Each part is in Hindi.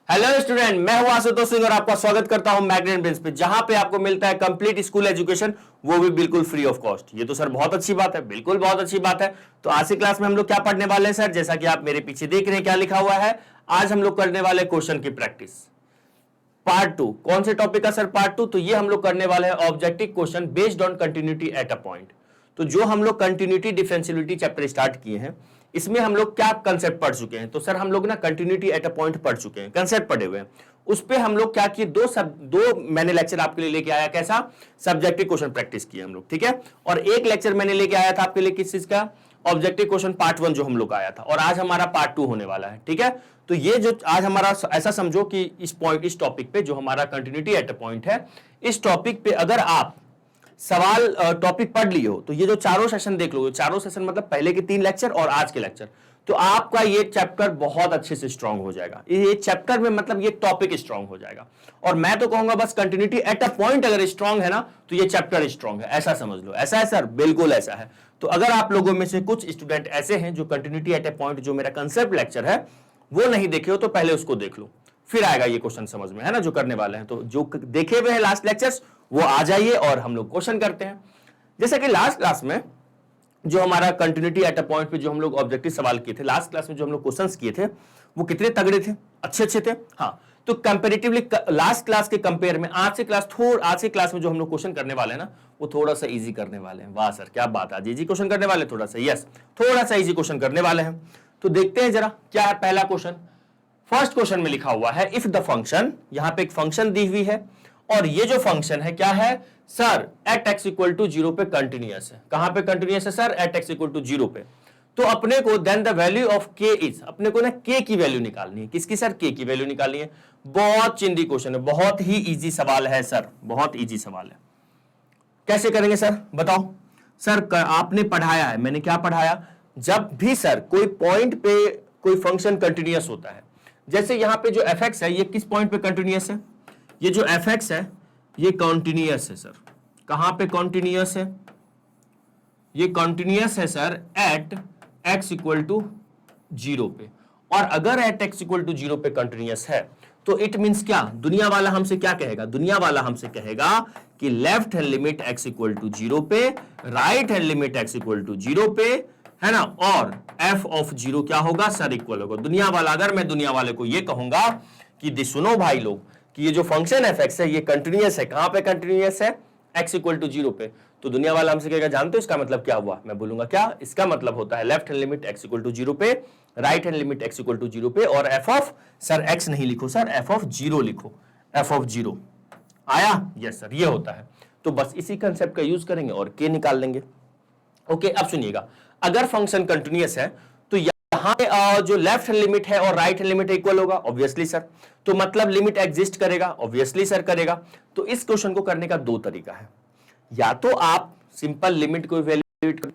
हेलो स्टूडेंट, मैं हूं आशुतोष सिंह और आपका स्वागत करता हूं मैग्नेट ब्रेन्स पे, जहां पे आपको मिलता है कंप्लीट स्कूल एजुकेशन, वो भी बिल्कुल फ्री ऑफ कॉस्ट। ये तो सर बहुत अच्छी बात है, बिल्कुल बहुत अच्छी बात है। तो आज की क्लास में हम लोग क्या पढ़ने वाले हैं सर? जैसा कि आप मेरे पीछे देख रहे हैं क्या लिखा हुआ है, आज हम लोग करने वाले क्वेश्चन की प्रैक्टिस पार्ट 2। कौन से टॉपिक का सर पार्ट 2? तो ये हम लोग करने वाले हैं objective question based on continuity at a point. तो जो हम लोग कंटिन्यूटी डिफरेंशियबिलिटी चैप्टर स्टार्ट किए हैं, इसमें हम लोग क्या कंसेप्ट पढ़ चुके हैं? तो सर हम लोग ना कंटिन्यूटी एट अ पॉइंट पढ़ चुके हैं, कंसेप्ट पढ़े हुए हैं। उस पे हम लोग क्या किए, दो मैंने लेक्चर आपके लिए लेके आया। कैसा? सब्जेक्टिव क्वेश्चन प्रैक्टिस किए हम लोग, ठीक है। और एक लेक्चर मैंने लेके आया था आपके लिए, किस चीज का? ऑब्जेक्टिव क्वेश्चन पार्ट 1 जो हम लोग आया था, और आज हमारा पार्ट 2 होने वाला है, ठीक है। तो ये जो आज हमारा, ऐसा समझो कि इस टॉपिक पे जो हमारा कंटिन्यूटी एट अ पॉइंट है, इस टॉपिक पे अगर आप सवाल टॉपिक पढ़ लिए हो, तो ये जो चारों सेशन देख लो, चारों सेशन मतलब पहले के 3 लेक्चर और आज के लेक्चर, तो आपका ये चैप्टर बहुत अच्छे से स्ट्रांग हो जाएगा। ये चैप्टर में मतलब ये टॉपिक स्ट्रांग हो जाएगा। और मैं तो कहूंगा बस कंटिन्यूटी एट अ पॉइंट अगर स्ट्रांग है ना, तो ये चैप्टर स्ट्रांग है, ऐसा समझ लो। ऐसा है सर? बिल्कुल ऐसा है। तो अगर आप लोगों में से कुछ स्टूडेंट ऐसे हैं जो कंटिन्यूटी एट अ पॉइंट जो मेरा कंसेप्ट लेक्चर है वो नहीं देखे हो, तो पहले उसको देख लो, फिर आएगा ये क्वेश्चन समझ में, है ना, जो करने वाले हैं। तो जो देखे हुए हैं लास्ट लेक्चर्स, वो आ जाइए और हम लोग क्वेश्चन करते हैं। जैसे कि लास्ट क्लास में जो हमारा कंटिन्यूटी एट अ पॉइंट पे जो हम लोग ऑब्जेक्टिव सवाल किए थे, लास्ट क्लास में जो हम लोग क्वेश्चंस किए थे, वो कितने तगड़े थे, अच्छे थे। हाँ, तो कंपैरेटिवली लास्ट क्लास के कंपेयर में आज से क्लास में जो हम लोग क्वेश्चन करने वाले हैं ना, वो थोड़ा सा इजी करने वाले हैं। वाह सर, क्या बात है, आज इजी क्वेश्चन करने वाले, थोड़ा सा, यस, थोड़ा सा इजी क्वेश्चन करने वाले हैं। तो देखते हैं जरा क्या है पहला क्वेश्चन। फर्स्ट क्वेश्चन में लिखा हुआ है, इफ द फंक्शन, यहां पे एक फंक्शन दी हुई है, और ये जो फंक्शन है क्या है sir? At x equal to 0 पे कंटिन्यूअस है। कहां पे कंटिन्यूअस है sir? At x equal to 0 पे। तो अपने को then the value of k is, अपने को ना के की वैल्यू निकालनी है। किसकी सर? के की वैल्यू निकालनी है। बहुत चिंदी क्वेश्चन है, बहुत ही इजी सवाल है सर, बहुत इजी सवाल है। कैसे करेंगे सर, बताओ सर? आपने पढ़ाया है, मैंने क्या पढ़ाया? जब भी सर कोई पॉइंट पे कोई फंक्शन कंटिन्यूअस होता है, जैसे यहां पे जो एफ एक्स है, ये किस पॉइंट पे कंटिन्यूअस है? ये जो एफ एक्स है ये कॉन्टिन्यूअस है सर। कहां पे कॉन्टिन्यूअस है? ये कॉन्टिन्यूअस है sir at x equal to 0 पे। और अगर एट एक्स इक्वल टू 0 पे कंटिन्यूअस है, तो इट मींस क्या? दुनिया वाला हमसे क्या कहेगा? दुनिया वाला हमसे कहेगा कि left hand limit x equal to 0 पे, right hand limit x equal to 0 पे, है ना, और एफ ऑफ 0 क्या होगा सर? इक्वल होगा। दुनिया वाला, अगर मैं दुनिया वाले को ये कहूंगा कि सुनो भाई लोग, कि ये जो फंक्शन एफ एक्स है ये कंटिन्यूअस है। कहां पे कंटिन्यूअस है? एक्स इक्वल टू 0 पे। तो दुनिया वाला हमसे कहेगा, जानते हो इसका मतलब क्या हुआ? मैं बोलूंगा क्या इसका मतलब होता है? Left hand limit x equal to 0 पे, right hand limit x equal to 0 पे, और एफ ऑफ, सर एक्स नहीं लिखो सर, एफ ऑफ 0 लिखो। एफ ऑफ 0 आया? यस सर, ये होता है। तो बस इसी कंसेप्ट का यूज करेंगे और के निकाल लेंगे। ओके, अब सुनिएगा, अगर फंक्शन कंटिन्यूअस है तो यहां जो लेफ्ट हैंड लिमिट है और राइट हैंड लिमिट इक्वल होगा, ऑब्वियसली सर। तो मतलब लिमिट एग्जिस्ट करेगा, ऑब्वियसली सर करेगा। तो इस क्वेश्चन को करने का 2 तरीका है। या तो आप सिंपल लिमिट को इवैल्यूएट करो,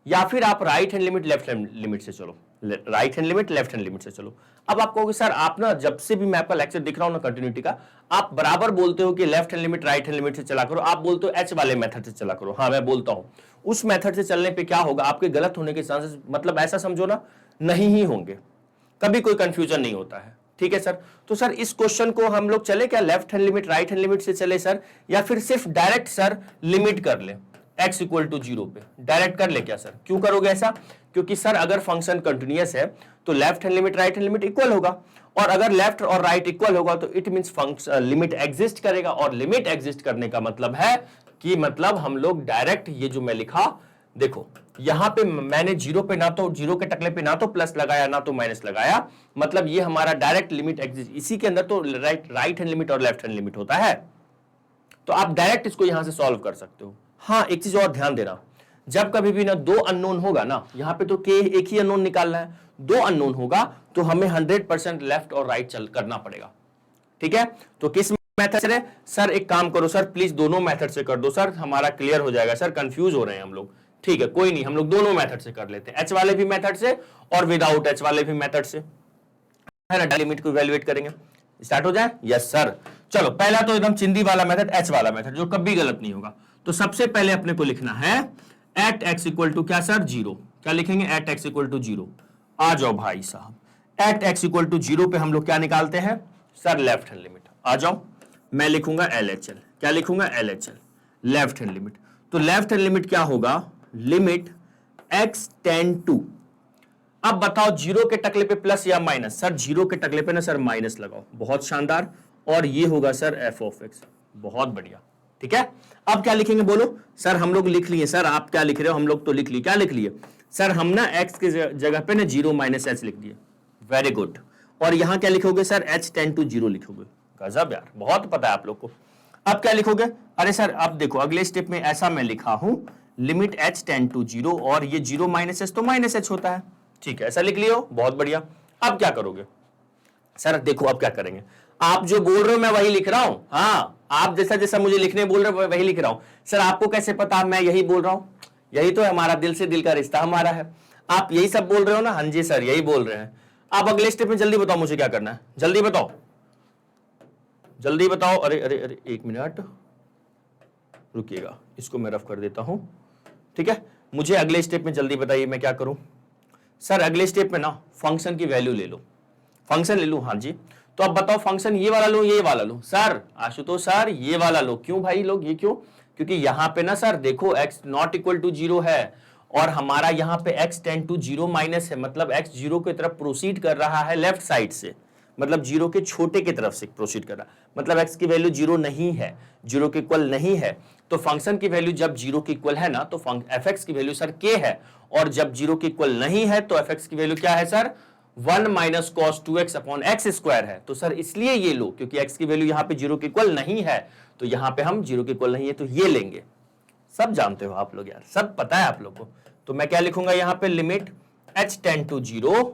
या फिर आप right hand limit left hand limit से चलो, right hand limit left hand limit से चलो। अब आप कहोगे सर, आप ना जब से भी मैं आपका लेक्चर दिख रहा हूं ना कंटिन्यूटी का, आप बराबर बोलते हो कि left hand limit right hand limit से चला करो, आप बोलते हो एच वाले मेथड से चला करो। हाँ, मैं बोलता हूं उस मेथड से चलने पे क्या होगा, आपके गलत होने के चांसेस, मतलब ऐसा समझो ना, नहीं ही होंगे, कभी कोई कंफ्यूजन नहीं होता है, ठीक है सर। तो सर इस क्वेश्चन को हम लोग चले क्या left hand limit right hand limit से चले सर, या फिर सिर्फ डायरेक्ट सर लिमिट कर ले x इक्वल टू 0 पे, डायरेक्ट कर ले क्या सर? क्यों करोगे ऐसा? क्योंकि सर अगर फंक्शन कंटिन्यूअस है तो left hand limit right hand limit equal होगा, और अगर लेफ्ट और राइट इक्वल होगा तो it means function limit exist करेगा, और लिमिट एग्जिस्ट करने का मतलब है कि मतलब हम लोग डायरेक्ट, ये जो मैं लिखा देखो, यहां पे मैंने 0 पे ना तो 0 के टकले पे ना तो प्लस लगाया ना तो माइनस लगाया, मतलब ये हमारा डायरेक्ट लिमिट एग्जिस्ट, इसी के अंदर तो राइट हैंड लिमिट और लेफ्ट हैंड लिमिट होता है। तो आप डायरेक्ट इसको यहां से सॉल्व कर सकते हो। हाँ, एक चीज और ध्यान देना, जब कभी भी ना 2 अननोन होगा ना, यहां पे तो के एक ही अननोन निकालना है, 2 अननोन होगा तो हमें 100% लेफ्ट और राइट चल करना पड़ेगा, ठीक है। तो किस मेथड से? सर एक काम करो सर, प्लीज दोनों मेथड से कर दो सर, हमारा क्लियर हो जाएगा सर, कंफ्यूज हो रहे हैं हम लोग। ठीक है, कोई नहीं, हम लोग दोनों मेथड से कर लेते हैं, एच वाले भी मेथड से और विदाउट एच वाले भी मेथड से, है ना। लिमिट को इवैल्यूएट करेंगे, स्टार्ट हो जाए। यस सर, चलो पहला तो एकदम चिंदी वाला मेथड, एच वाला मेथड, जो कभी गलत नहीं होगा। तो सबसे पहले अपने को लिखना है एट एक्स इक्वल टू क्या सर? 0। क्या लिखेंगे? At x equal to 0। आ जाओ भाई साहब, एट एक्स इक्वल टू 0 पे हम लोग क्या निकालते हैं सर लेफ्ट हैंड लिमिट आ जाओ, मैं लिखूंगा LHL, क्या लिखूंगा LHL, लेफ्ट हैंड लिमिट। तो लेफ्ट हैंड लिमिट क्या होगा, लिमिट x टेंड टू, अब बताओ जीरो के टकले पे प्लस या माइनस, सर जीरो के टकले पे ना सर माइनस लगाओ, बहुत शानदार, और ये होगा सर f ऑफ x, बहुत बढ़िया, ठीक है। अब क्या लिखेंगे बोलो, सर हम लोग लिख लिए, सर आप क्या लिख रहे हो, हम लोग तो लिख लिए, क्या लिख लिए सर, हम ना x की जगह पे ना 0 माइनस h लिख दिए, वेरी गुड। और यहां क्या लिखोगे सर, h टेंड टू 0 लिखोगे, गजब यार, बहुत पता है आप लोग को। अब क्या लिखोगे, अरे सर अब देखो अगले स्टेप में ऐसा मैं लिखा हूं, लिमिट h टेंड टू 0, और ये 0 माइनस h तो माइनस h होता है, ठीक है, ऐसा लिख लियो, बहुत बढ़िया। अब क्या करोगे सर, देखो अब क्या करेंगे, आप जो बोल रहे हो मैं वही लिख रहा हूं, हाँ आप जैसा जैसा मुझे लिखने बोल रहे हो वही लिख रहा हूं। सर आपको कैसे पता मैं यही बोल रहा हूं, यही तो है हमारा दिल से दिल का रिश्ता हमारा है, आप यही सब बोल रहे हो ना, हाँ जी सर यही बोल रहे हैं। आप अगले स्टेप में जल्दी बताओ मुझे क्या करना है, जल्दी बताओ, जल्दी बताओ, अरे अरे अरे एक मिनट रुकिएगा, इसको मैं रफ कर देता हूं, ठीक है, मुझे अगले स्टेप में जल्दी बताइए मैं क्या करूं। सर अगले स्टेप में ना फंक्शन की वैल्यू ले लो, फंक्शन ले लूं, हाँ जी। तो अब बताओ फंक्शन ये वाला लो ये वाला लो, सर आशुतोष सर ये वाला लो, क्यों भाई लोग ये क्यों, क्योंकि यहां पे ना सर देखो x नॉट इक्वल टू 0 है, और हमारा यहां पे x टेंड टू 0 माइनस है, मतलब x 0 की तरफ प्रोसीड कर रहा है लेफ्ट साइड से, मतलब 0 के छोटे की तरफ से प्रोसीड कर रहा है, मतलब x की वैल्यू 0 नहीं है, 0 के इक्वल नहीं है, तो फंक्शन की वैल्यू जब 0 के इक्वल है ना तो fx की वैल्यू सर k है, और जब 0 के इक्वल नहीं है तो fx की वैल्यू क्या है sir, 1 minus cos 2x upon x square है। तो सर इसलिए ये लो, क्योंकि x की वैल्यू यहां पे 0 के इक्वल नहीं है, तो यहां पे हम 0 के इक्वल नहीं है तो ये लेंगे, सब जानते हो आप लोग यार, सब पता है आप लोग को। तो मैं क्या लिखूंगा यहां पे, limit h tend to 0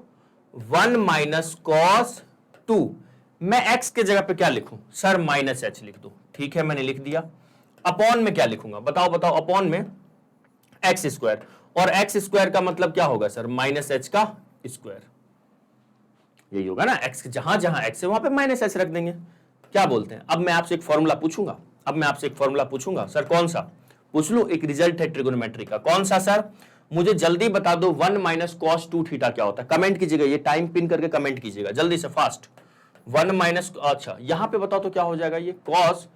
1 minus cos 2, मैं x के जगह पे क्या लिखूं सर, माइनस h लिख दो, ठीक है मैंने लिख दिया। अपॉन में क्या लिखूंगा बताओ बताओ, अपॉन में एक्स स्क्वायर, और एक्स स्क्वायर का मतलब क्या होगा सर, माइनस एच का स्क्वायर, यही होगा ना, एक्स जहां जहां एक्स है वहां पे माइनस एच रख देंगे, क्या बोलते हैं। अब मैं आपसे एक फॉर्मूला पूछूंगा, अब मैं आपसे एक फॉर्मूला पूछूंगा, सर कौन सा पूछ लो, एक रिजल्ट है ट्रिगोनोमेट्री का, कौन सा सर, मुझे जल्दी बता दो, 1 माइनस कॉस 2 थीटा क्या होता है, कमेंट कीजिएगा, ये टाइम पिन करके कमेंट कीजिएगा जल्दी से फास्ट, 1 माइनस, अच्छा यहां पे बताओ तो क्या हो जाएगा, ये कॉस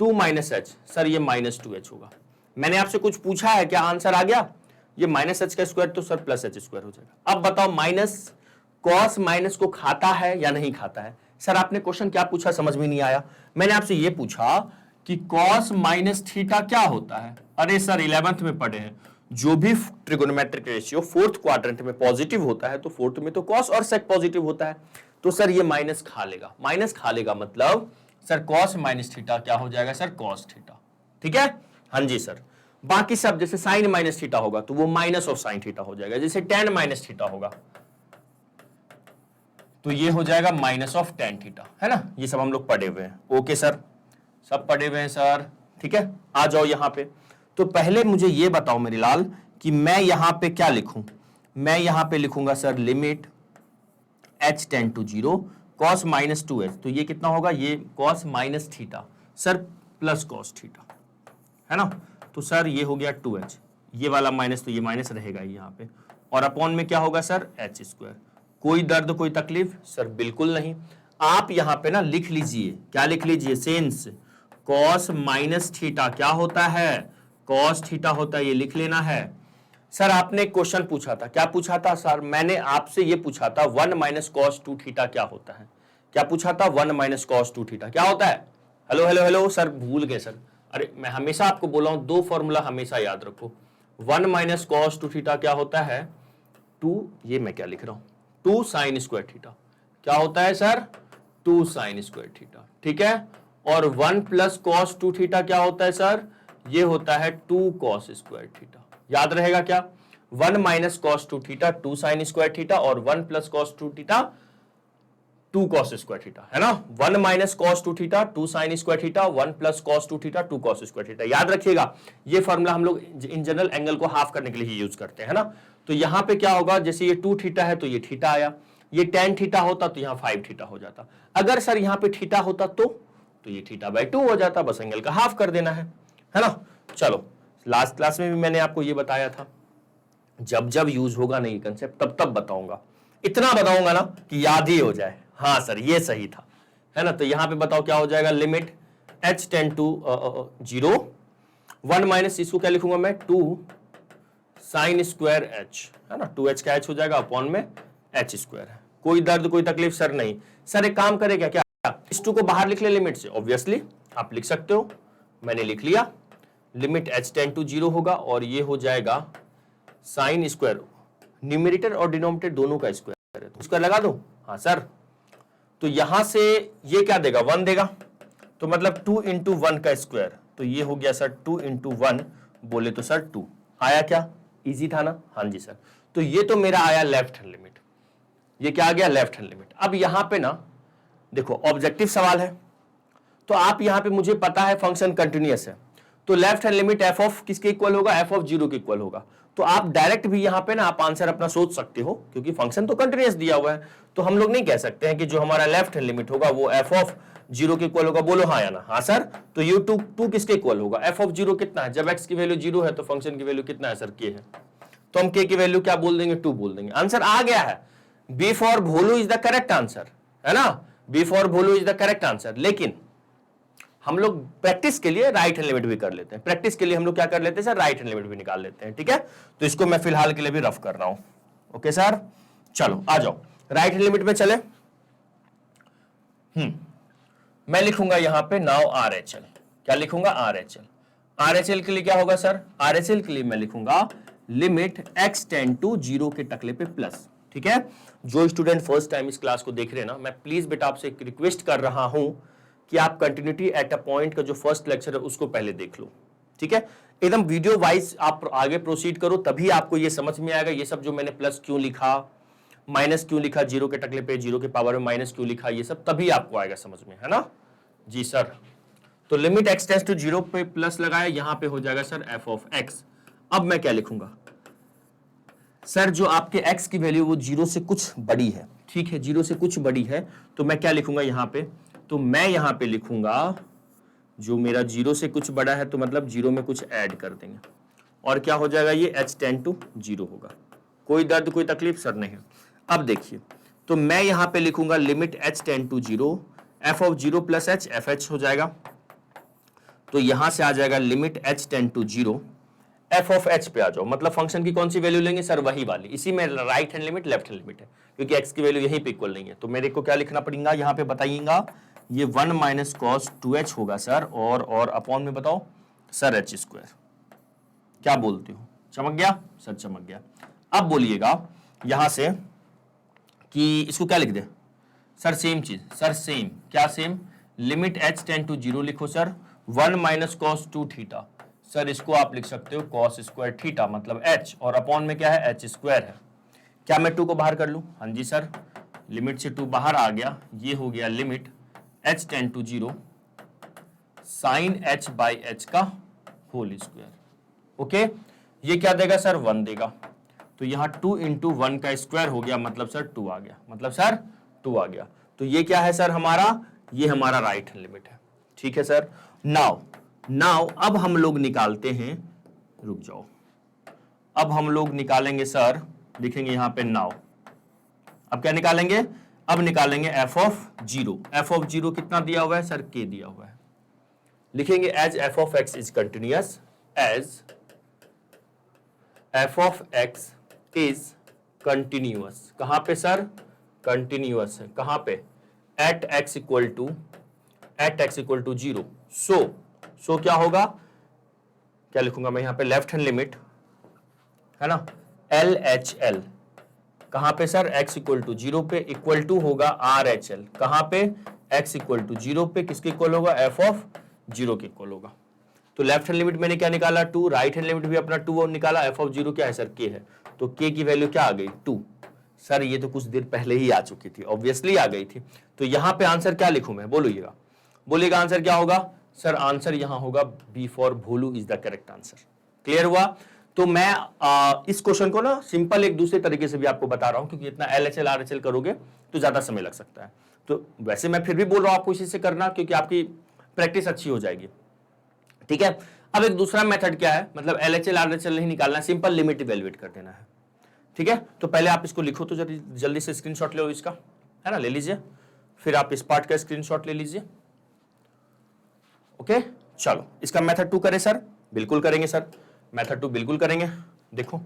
2 माइनस एच, सर ये माइनस 2h होगा। मैंने आपसे कुछ पूछा है, क्या आंसर आ गया, ये माइनस एच का स्क्वायर तो सर प्लस एच स्क्वायर हो जाएगा। अब बताओ माइनस कॉस माइनस को खाता है या नहीं खाता है, सर आपने क्वेश्चन क्या पूछा समझ में नहीं आया, मैंने आपसे ये पूछा कि कॉस माइनस थीटा क्या होता है, अरे सर 11th में पढ़े हैं, जो भी ट्रिगोनोमेट्रिक रेशियो फोर्थ क्वाड्रेंट में पॉजिटिव होता है तो फोर्थ में तो कॉस और सेक पॉजिटिव होता है, तो सर ये माइनस खा लेगा, माइनस खा लेगा मतलब सर कॉस माइनस थीटा क्या हो जाएगा सर, कॉस थीटा, ठीक है, हाँ जी सर। बाकी सब जैसे साइन माइनस थीटा होगा तो वो माइनस ऑफ साइन थीटा हो जाएगा, जैसे टेन माइनस थीटा होगा तो ये हो जाएगा माइनस ऑफ टेन थीटा, है ना, ये सब हम लोग पढ़े हुए हैं, ओके सर सब पढ़े हुए हैं सर, ठीक है। आ जाओ यहां पे, तो पहले मुझे ये बताओ मेरे लाल कि मैं यहां पे क्या लिखूं, मैं यहां पे लिखूंगा sir limit h tend to 0 cos minus 2h, तो ये कितना होगा, ये cos minus theta sir plus cos theta, है ना, तो सर ये हो गया 2h, ये वाला माइनस तो ये माइनस रहेगा ही यहाँ पे, और अपॉन में क्या होगा सर h स्क्वायर, कोई दर्द कोई तकलीफ सर बिल्कुल नहीं। आप यहां पे ना लिख लीजिए, क्या लिख लीजिए, सेंस कॉस माइनस थीटा क्या होता है, कॉस थीटा होता है, ये लिख लेना है। सर आपने एक क्वेश्चन पूछा था, क्या पूछा था सर, मैंने आपसे ये पूछा था 1 माइनस कॉस 2 थीटा क्या होता है, क्या पूछा था, 1 माइनस कॉस 2 थीटा क्या होता है, हेलो हेलो हेलो सर भूल गए सर, अरे मैं हमेशा आपको बोला हूं दो फॉर्मूला हमेशा याद रखो, 1 माइनस कॉस 2 थीटा क्या होता है, 2, ये मैं क्या लिख रहा हूं, 2 साइन स्क्वायर थीटा क्या होता है सर, 2 साइन स्क्वायर थीटा, ठीक है, और 1 प्लस कॉस 2 थीटा क्या होता है सर, ये होता है 2 कॉस स्क्वायर थीटा, याद रहेगा क्या, 1 minus cos 2 theta 2 sine square theta, और 1 plus cos 2 theta 2 cos square theta, है ना, 1 minus cos 2 theta 2 sine square theta, 1 plus cos 2 theta 2 cos square theta, याद रखिएगा, ये फॉर्मूला हम लोग इन जनरल एंगल को हाफ करने के लिए यूज करते हैं, है ना। तो यहां पे क्या होगा, जैसे ये 2 थीटा है तो ये थीटा आया, ये tan थीटा होता तो यहाँ 5 थीटा हो जाता, अगर सर यहाँ पे थीटा होता तो ये थीटा बाई 2 हो जाता, बस एंगल का हाफ कर देना है ना। चलो लास्ट क्लास में भी मैंने आपको ये बताया था, जब जब यूज होगा ना ये कंसेप्ट तब तब बताऊंगा, इतना बताऊंगा ना कि याद ही हो जाए, हाँ सर ये सही था, है ना। तो यहां पे बताओ क्या हो जाएगा, limit h tend to 0, 1 minus इसको क्या लिखूंगा मैं, 2 साइन स्क्वायर h, है ना, 2h का h हो जाएगा अपॉन में h स्क्वायर है। कोई दर्द कोई तकलीफ सर? नहीं सर, एक काम करेगा क्या, इस 2 को बाहर लिख ले लिमिट से, ऑब्वियसली आप लिख सकते हो, मैंने लिख लिया, लिमिट h टेंड टू 0 होगा और ये हो जाएगा साइन स्क्वायर, न्यूमरेटर और डिनोमिनेटर दोनों का स्क्वायर है, तो स्क्वायर लगा दो। हाँ सर, तो यहां से ये क्या देगा, 1 देगा, तो मतलब 2 इंटू 1 का स्क्वायर, तो ये हो गया सर 2 इंटू 1, बोले तो सर 2 आया। क्या इजी था ना? हाँ जी सर। तो ये तो मेरा आया लेफ्ट हैंड लिमिट, ये क्या आ गया, लेफ्ट हैंड लिमिट। अब यहां पे ना देखो ऑब्जेक्टिव सवाल है, तो आप यहां पे मुझे पता है फंक्शन कंटिन्यूअस है, तो left hand limit F of किसके इक्वल होगा, एफ ऑफ 0 के इक्वल होगा। तो आप डायरेक्ट भी यहां पे ना आप आंसर अपना सोच सकते हो, क्योंकि फंक्शन तो कंटिन्यूअस दिया हुआ है, तो हम लोग नहीं कह सकते हैं कि जो हमारा लेफ्ट हैंड लिमिट होगा वो एफ ऑफ 0 के इक्वल होगा। बोलो हाँ या ना? हाँ सर। तो ये टू किसके इक्वल होगा, एफ ऑफ 0 कितना है, जब एक्स की वैल्यू 0 है तो फंक्शन की वैल्यू कितना है सर, के है, तो हम के की वैल्यू क्या बोल देंगे, 2 बोल देंगे। आंसर आ गया है, B for Bholu is the correct answer, है ना, B for Bholu is the correct answer. लेकिन हम लोग प्रैक्टिस के लिए राइट हैंड लिमिट भी कर लेते हैं, प्रैक्टिस के लिए हम लोग क्या कर लेते हैं सर, राइट हैंड लिमिट भी निकाल लेते हैं, ठीक है। तो इसको मैं फिलहाल के लिए भी रफ कर रहा हूं, ओके सर। चलो आ जाओ राइट हैंड लिमिट में चले। मैं लिखूंगा यहां पे नाउ आर एच एल, क्या लिखूंगा, R H L. R H L के लिए क्या होगा सर, आर एच एल के लिए मैं लिखूंगा लिमिट एक्स टेंड टू 0 के टकले पे प्लस, ठीक है। जो स्टूडेंट फर्स्ट टाइम इस क्लास को देख रहे हैं ना, मैं प्लीज बेटा आपसे एक रिक्वेस्ट कर रहा हूं कि आप कंटिन्यूटी एट अ पॉइंट का जो फर्स्ट लेक्चर है उसको पहले देख लो, ठीक है। एकदम वीडियो वाइज आप आगे प्रोसीड करो, तभी आपको ये समझ में आएगा। ये सब जो मैंने प्लस क्यों लिखा, माइनस क्यों लिखा, 0 के टकले पे 0 के पावर में माइनस क्यों लिखा, ये सब तभी आपको आएगा समझ में, है ना जी सर। तो लिमिट एक्स टेंड्स टू 0 पे प्लस लगाया, यहां पे हो जाएगा सर एफ ऑफ एक्स। अब मैं क्या लिखूंगा सर, जो आपके x की वैल्यू वो 0 से कुछ बड़ी है, ठीक है, 0 से कुछ बड़ी है, तो मैं क्या लिखूंगा यहां पे, तो मैं यहां पे लिखूंगा जो मेरा 0 से कुछ बड़ा है, तो मतलब 0 में कुछ ऐड कर देंगे और क्या हो जाएगा, ये h टेंड टू 0 होगा। कोई दर्द कोई तकलीफ सर? नहीं। अब देखिए, तो मैं यहां पे लिखूंगा limit h tend to 0, f of 0 plus h, f h हो जाएगा, तो यहां से आ जाएगा limit h tend to 0, f of h पे आ जाओ, मतलब फंक्शन की कौन सी वैल्यू लेंगे सर, वही वाली। इसी में right hand limit left hand limit है, क्योंकि एक्स की वैल्यू यहीं पे इक्वल नहीं है, तो मेरे को क्या लिखना पड़ेगा यहां पे बताइएगा, ये 1 माइनस कॉस 2h होगा सर, और अपॉन में बताओ सर एच स्क्वायर। क्या बोलते हो, चमक गया सर? चमक गया। अब बोलिएगा यहां से कि इसको क्या लिख दे सर, सेम चीज सर, सेम क्या, same limit h tend to 0 लिखो sir, 1 minus cos 2 theta, sir इसको आप लिख सकते हो कॉस स्क्वायर थीटा, मतलब h, और अपॉन में क्या है, h स्क्वायर है। क्या मैं 2 को बाहर कर लूं? हाँ जी सर, लिमिट से 2 बाहर आ गया, ये हो गया limit h tend to 0 sine h by h का होल स्क्वायर, ओके। ये क्या देगा सर, 1 देगा, तो यहां 2 इंटू 1 का स्क्वायर हो गया, मतलब सर 2 आ गया, मतलब सर 2 आ गया। तो ये क्या है सर हमारा, ये हमारा राइट हैंड लिमिट है, ठीक है सर। नाउ अब हम लोग निकालते हैं, रुक जाओ, अब हम लोग निकालेंगे सर, लिखेंगे यहां पे नाउ, अब क्या निकालेंगे, अब निकालेंगे एफ ऑफ 0। एफ ऑफ 0 कितना दिया हुआ है सर, के दिया हुआ है, लिखेंगे as f of x is continuous, as f of x is continuous, कहां पे सर, कंटिन्यूअस है, कहां पे, at x equal to 0। So क्या होगा, क्या लिखूंगा मैं यहां पे, लेफ्ट हैंड लिमिट, है ना, एल एच एल, कहां पे सर, x इक्वल टू 0 पे, इक्वल टू होगा आर एच एल, कहां पे, x इक्वल टू 0 पे, किसके इक्वल होगा, एफ ऑफ 0 के इक्वल होगा। तो लेफ्ट हैंड लिमिट मैंने क्या निकाला, 2, राइट हैंड लिमिट भी अपना 2 निकाला, एफ ऑफ 0 क्या है सर, k है, तो k की वैल्यू क्या आ गई, 2। सर ये तो कुछ देर पहले ही आ चुकी थी, ऑब्वियसली आ गई थी, तो यहां पे आंसर क्या लिखूं मैं, बोलिएगा आंसर क्या होगा सर, आंसर यहां होगा B for Bholu is the correct answer. Clear हुआ? तो मैं इस क्वेश्चन को ना सिंपल एक दूसरे तरीके से भी आपको बता रहा हूं, क्योंकि इतना LHL RHL करोगे तो ज्यादा समय लग सकता है, तो वैसे मैं फिर भी बोल रहा हूं आपको इसी से करना, क्योंकि आपकी प्रैक्टिस अच्छी हो जाएगी, ठीक है। अब एक दूसरा मेथड क्या है, मतलब LHL RHL नहीं निकालना, सिंपल लिमिट इवेल्युएट कर देना है, ठीक है। तो पहले आप इसको लिखो, तो जल्दी से स्क्रीनशॉट लो इसका, है ना, ले लीजिए। फिर आप इस पार्ट का स्क्रीनशॉट ले लीजिए। ओके चलो, इसका मेथड 2 करें सर? बिल्कुल करेंगे सर, मेथड 2 बिल्कुल करेंगे। देखो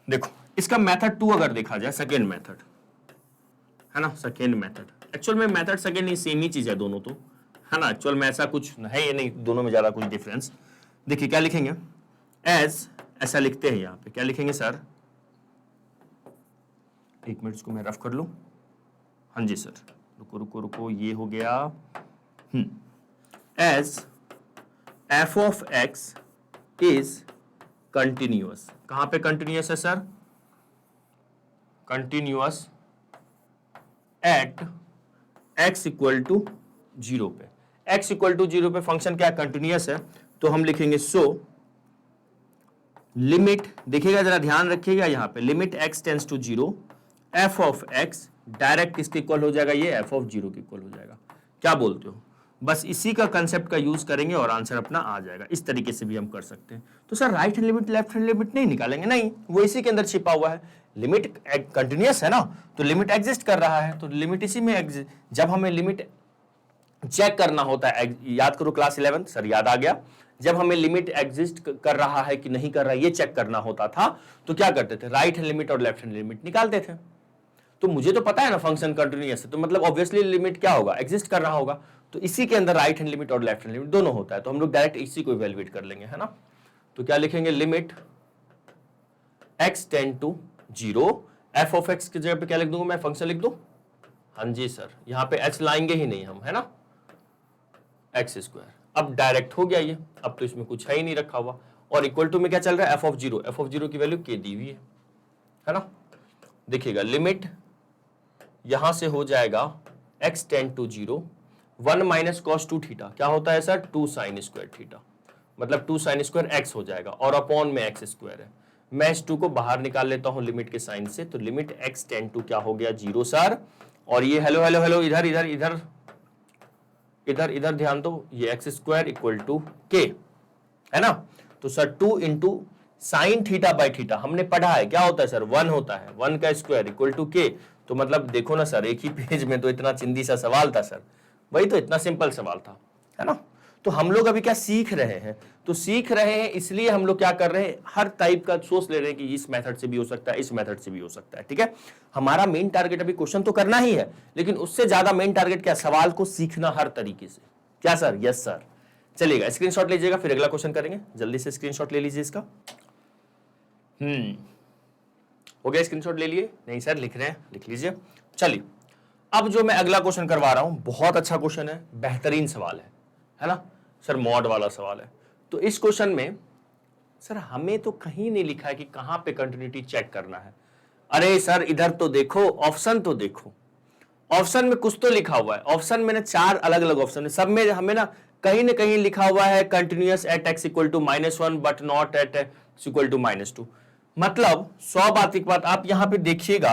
देखो इसका मेथड 2 अगर देखा जाए, सेकेंड मेथड है ना, सेकेंड मेथड, एक्चुअल में मेथड सेकेंड ही सेम ही चीज है दोनों तो, है ना, एक्चुअल में ऐसा कुछ है ये नहीं, दोनों में ज्यादा कुछ डिफरेंस। देखिए क्या लिखेंगे, एज, ऐसा लिखते हैं यहां पे, क्या लिखेंगे सर, एक मिनट इसको मैं रफ कर लूं। हाँ जी सर, रुको रुको रुको, ये हो गया, as f of x is continuous. कहां पे कंटिन्यूअस है sir? Continuous at x equal to 0 पे। x इक्वल टू 0 पे फंक्शन क्या कंटिन्यूअस है, तो हम लिखेंगे सो लिमिट, देखिएगा जरा ध्यान रखिएगा यहां पे, limit x tends to 0 f of x direct किसके इक्वल हो जाएगा, ये f ऑफ 0 के इक्वल हो जाएगा। क्या बोलते हो? बस इसी का कंसेप्ट का यूज करेंगे और आंसर अपना आ जाएगा। इस तरीके से भी हम कर सकते हैं। तो sir right hand limit left hand limit नहीं निकालेंगे, नहीं, वो इसी के अंदर छिपा हुआ है। लिमिट कंटिन्यूअस है ना, तो लिमिट एग्जिस्ट कर रहा है, तो लिमिट इसी में जब हमें लिमिट चेक करना होता है, याद करो क्लास 11, सर याद आ गया, जब हमें लिमिट एग्जिस्ट कर रहा है कि नहीं कर रहा है ये चेक करना होता था, तो क्या करते थे, राइट हैंड लिमिट और लेफ्ट हैंड लिमिट निकालते थे। तो मुझे तो पता है ना फंक्शन कंटिन्यूअस है, तो मतलब ऑब्वियसली लिमिट क्या होगा, एग्जिस्ट कर रहा होगा, तो इसी के अंदर राइट हैंड लिमिट और लेफ्ट हैंड लिमिट दोनों होता है, तो हम लोग डायरेक्ट इसी को इवैल्यूएट कर लेंगे, है ना। तो क्या लिखेंगे, limit x tend to 0, f of x की जगह पे क्या लिख दूंगा मैं, फंक्शन लिख दूं? हाँ जी सर, यहां पे h लाएंगे ही नहीं हम, है ना, x स्क्वायर। अब डायरेक्ट हो गया ये, अब तो इसमें कुछ है ही नहीं रखा हुआ, और इक्वल टू में क्या चल रहा है, f ऑफ 0 की वैल्यू k दी हुई है ना। देखिएगा लिमिट यहां से हो जाएगा x tend to 0, 1 minus cos 2 theta, क्या होता है सर, 2 साइन स्क्वायर थीटा, मतलब 2 साइन स्क्वायर x हो जाएगा, और अपॉन में x स्क्वायर है। मैं इस 2 को बाहर निकाल लेता हूं लिमिट के साइन से, तो लिमिट x टेंड टू क्या हो गया, 0 सर। और ये हेलो हेलो हेलो, इधर इधर इधर इधर इधर ध्यान दो, ये x square equal to k, है ना। तो sir 2 into sine theta by theta हमने पढ़ा है, क्या होता है सर, 1 होता है, 1 का स्क्वायर इक्वल टू k। तो मतलब देखो ना सर, एक ही पेज में तो इतना चिंदी सा सवाल था सर, वही तो इतना सिंपल सवाल था, है ना। तो हम लोग अभी क्या सीख रहे हैं, तो सीख रहे हैं इसलिए हम लोग क्या कर रहे हैं, हर टाइप का सोच ले रहे हैं कि इस मेथड से भी हो सकता है, इस मेथड से भी हो सकता है, ठीक है। हमारा मेन टारगेट अभी क्वेश्चन तो करना ही है, लेकिन उससे ज्यादा मेन टारगेट क्या, सवाल को सीखना हर तरीके से। क्या सर? Yes sir. चलिएगा स्क्रीनशॉट लीजिएगा, फिर अगला क्वेश्चन करेंगे, जल्दी से स्क्रीनशॉट ले लीजिए इसका। हो गया, स्क्रीनशॉट ले लिए? नहीं सर लिख रहे हैं, लिख लीजिए। चलिए अब जो मैं अगला क्वेश्चन करवा रहा हूं, बहुत अच्छा क्वेश्चन है, बेहतरीन सवाल है ना सर, मॉड वाला सवाल है। तो इस क्वेश्चन में सर हमें तो कहीं नहीं लिखा है कि कहां पे कंटिन्यूटी चेक करना है। अरे सर इधर तो देखो, ऑप्शन तो देखो, ऑप्शन में कुछ तो लिखा हुआ है। ऑप्शन में ना 4 अलग अलग ऑप्शन है, सब में हमें ना कहीं लिखा हुआ है continuous at x equal to -1 but not at x equal to -2। मतलब 100 बात एक बात, आप यहां पे देखिएगा,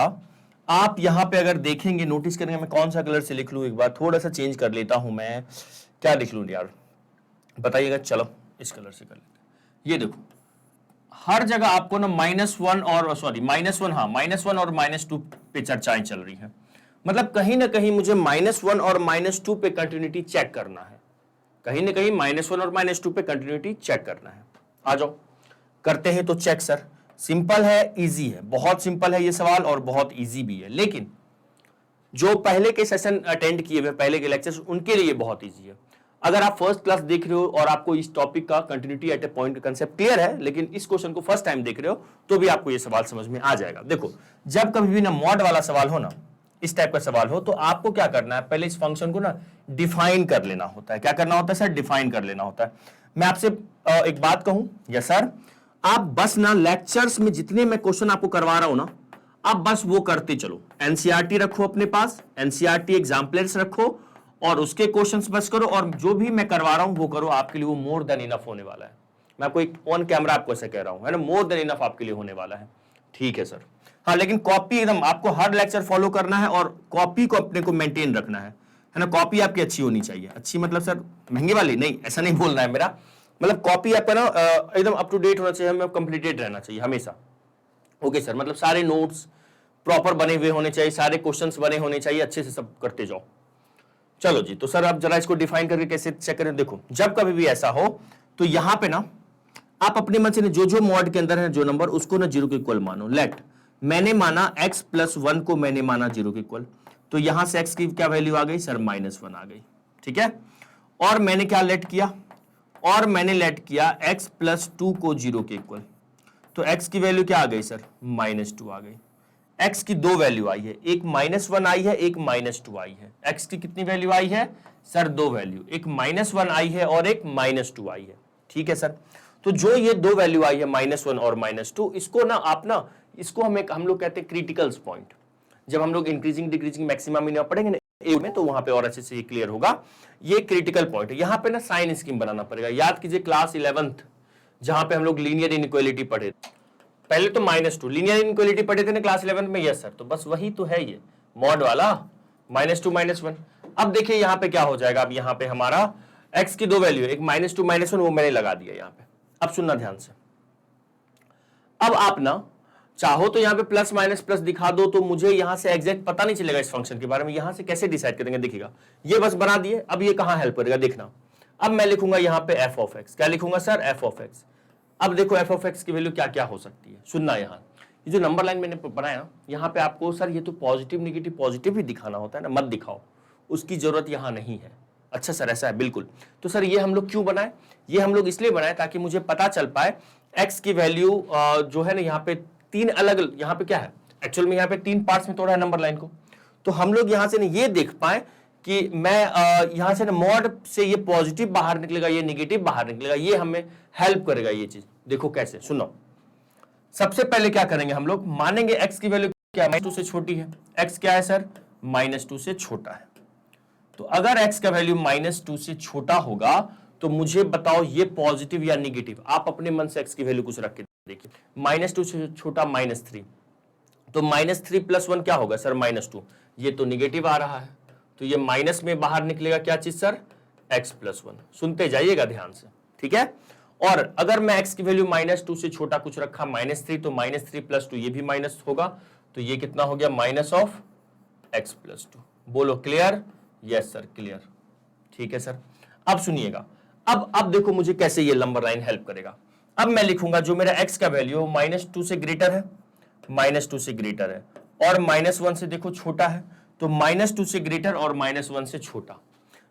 आप यहां पे अगर देखेंगे, नोटिस करेंगे, मैं कौन सा कलर से लिख लूं, एक बार थोड़ा सा चेंज कर लेता हूं, मैं क्या लिख लूं यार, बताइएगा। चलो इस कलर से कर लेते हैं। ये देखो हर जगह आपको ना -1 और सॉरी -1, हाँ -1 और -2 पे चर्चाएं चल रही हैं। मतलब कहीं ना कहीं मुझे -1 और -2 पे कंटिन्यूटी चेक करना है, कहीं ना कहीं -1 और -2 पे कंटिन्यूटी चेक करना है। आ जाओ करते हैं तो चेक सर, सिंपल है, इजी है, बहुत सिंपल है ये सवाल और बहुत इजी भी है। लेकिन जो पहले के सेशन अटेंड किए हुए, पहले के लेक्चर्स, उनके लिए बहुत इजी है। अगर आप फर्स्ट क्लास देख रहे हो और आपको इस टॉपिक का कंटिन्यूटी एट ए पॉइंट का कंसेप्ट क्लियर है, लेकिन इस क्वेश्चन को फर्स्ट टाइम देख रहे हो, तो भी आपको ये सवाल समझ में आ जाएगा। देखो जब कभी भी ना मॉड वाला सवाल हो ना, इस टाइप का सवाल हो, तो आपको क्या करना है, पहले इस फंक्शन को ना डिफाइन कर लेना होता है। क्या करना होता है सर? डिफाइन कर लेना होता है। मैं आपसे एक बात कहूं, यस सर, आप बस ना लेक्चर्स में जितने मैं क्वेश्चन आपको करवा रहा हूं ना, आप बस वो करते चलो। एनसीईआरटी रखो अपने पास, एनसीईआरटी एग्जाम्पलर्स रखो और उसके क्वेश्चंस बस करो, और जो भी मैं करवा रहा हूं वो करो, आपके लिए वो मोर देन इनफ होने वाला है। मैं आपको एक ऑन कैमरा आपको ऐसे कह रहा हूं, है ना, मोर देन इनफ आपके लिए होने वाला है। ठीक है सर। हाँ लेकिन कॉपी एकदम आपको हर लेक्चर फॉलो करना है और कॉपी को अपने को मेंटेन रखना है ना। कॉपी आपकी अच्छी होनी चाहिए। अच्छी मतलब सर महंगी वाली नहीं, ऐसा नहीं बोलना है मेरा, मतलब कॉपी आपका ना एकदम अप टू डेट होना चाहिए, हमें कंप्लीटेड रहना चाहिए हमेशा। ओके सर, मतलब सारे नोट्स प्रॉपर बने हुए होने चाहिए, सारे क्वेश्चंस बने होने चाहिए, अच्छे से सब करते जाओ। चलो जी, तो सर आप जरा इसको डिफाइन करके कैसे चेक करें। देखो जब कभी भी ऐसा हो तो यहां पे ना आप अपने मन से जो जो मॉड के अंदर है जो नंबर, उसको ना 0 के इक्वल मानो। लेट मैंने माना x प्लस 1 को मैंने माना 0 के इक्वल, तो यहां से x की क्या वैल्यू आ गई सर, -1 आ गई। ठीक है, और मैंने क्या लेट किया, और मैंने लेट किया x प्लस 2 को 0 के इक्वल, तो x की वैल्यू क्या आ गई सर, -2 आ गई। x की दो वैल्यू आई है, एक -1 आई है, एक -2 आई है। x की कितनी वैल्यू आई है सर, दो वैल्यू, एक -1 आई है और एक -2 आई है। ठीक है सर, तो जो ये दो वैल्यू आई है -1 और -2, इसको ना आप ना, इसको हम लोग कहते हैं क्रिटिकल्स पॉइंट। जब हम लोग इंक्रीजिंग डिक्रीजिंग मैक्सिमम मिनिमम पढ़ेंगे ना ए में, तो वहां पे और अच्छे से ये क्लियर होगा। ये क्रिटिकल पॉइंट है, यहां पे ना साइन स्कीम बनाना पड़ेगा। याद कीजिए क्लास 11th जहां पे हम लोग लीनियर इनइक्वालिटी पढ़े, पहले तो -2 लीनियर इनइक्वालिटी पढ़े थे ना क्लास 11 में। यस सर, तो बस वही तो है ये मॉड वाला -2 -1। अब देखिए यहां पे क्या हो जाएगा, अब यहां पे हमारा x की दो वैल्यू, एक -2 -1, वो मैंने लगा दिया यहां पे। अब सुनना ध्यान से, अब आप ना चाहो तो यहां पे प्लस माइनस प्लस दिखा दो, तो मुझे यहां से एग्जैक्ट पता नहीं चलेगा इस फंक्शन के बारे में। यहां से कैसे डिसाइड करेंगे, देखिएगा ये बस बना दिए, अब ये कहां हेल्प करेगा देखना। अब मैं लिखूंगा यहां पे f ऑफ x, क्या लिखूंगा सर, f ऑफ x। अब देखो f ऑफ x की वैल्यू क्या क्या हो सकती है, सुनना। यहां ये जो नंबर लाइन मैंने बनाया, यहां पे आपको सर ये तो पॉजिटिव नेगेटिव पॉजिटिव ही दिखाना होता है ना, मत दिखाओ, उसकी जरूरत यहां नहीं है। अच्छा सर ऐसा है, बिल्कुल। तो सर ये हम लोग क्यों बनाए, ये हम लोग इसलिए बनाए ताकि मुझे पता चल पाए x की वैल्यू जो है ना, यहाँ पे तीन अलग, यहाँ पे क्या है एक्चुअल में, यहाँ पे तीन पार्ट्स में तोड़ा है नंबर लाइन को। तो हम लोग यहां से ना ये देख पाए कि मैं यहां से ना मॉड से ये पॉजिटिव बाहर निकलेगा, ये नेगेटिव बाहर निकलेगा, ये हमें हेल्प करेगा ये चीज। देखो कैसे, सुनो। सबसे पहले क्या करेंगे, हम लोग मानेंगे x की वैल्यू क्या है, -2 से छोटी है। x क्या है सर, -2 से छोटा है। तो अगर x का वैल्यू -2 से छोटा होगा तो मुझे बताओ ये पॉजिटिव या नेगेटिव। आप अपने मन से x की वैल्यू कुछ रख के देखिए, -2 से छोटा -3, तो -3 + 1 क्या होगा सर, -2। ये तो नेगेटिव आ रहा है, तो ये माइनस में बाहर निकलेगा क्या चीज सर, x + 1। सुनते जाइएगा ध्यान से, ठीक है। और अगर मैं x की वैल्यू -2 से छोटा कुछ रखा, -3, तो -3 + 2 ये भी माइनस होगा, तो ये कितना हो गया, -x + 2। बोलो क्लियर, यस सर क्लियर, ठीक है सर। अब सुनिएगा, अब देखो मुझे कैसे ये नंबर लाइन हेल्प करेगा। अब मैं लिखूंगा जो मेरा x का वैल्यू -2 से ग्रेटर है, -2 से ग्रेटर है, और -1 से देखो छोटा है, तो -2 से ग्रेटर और -1 से छोटा,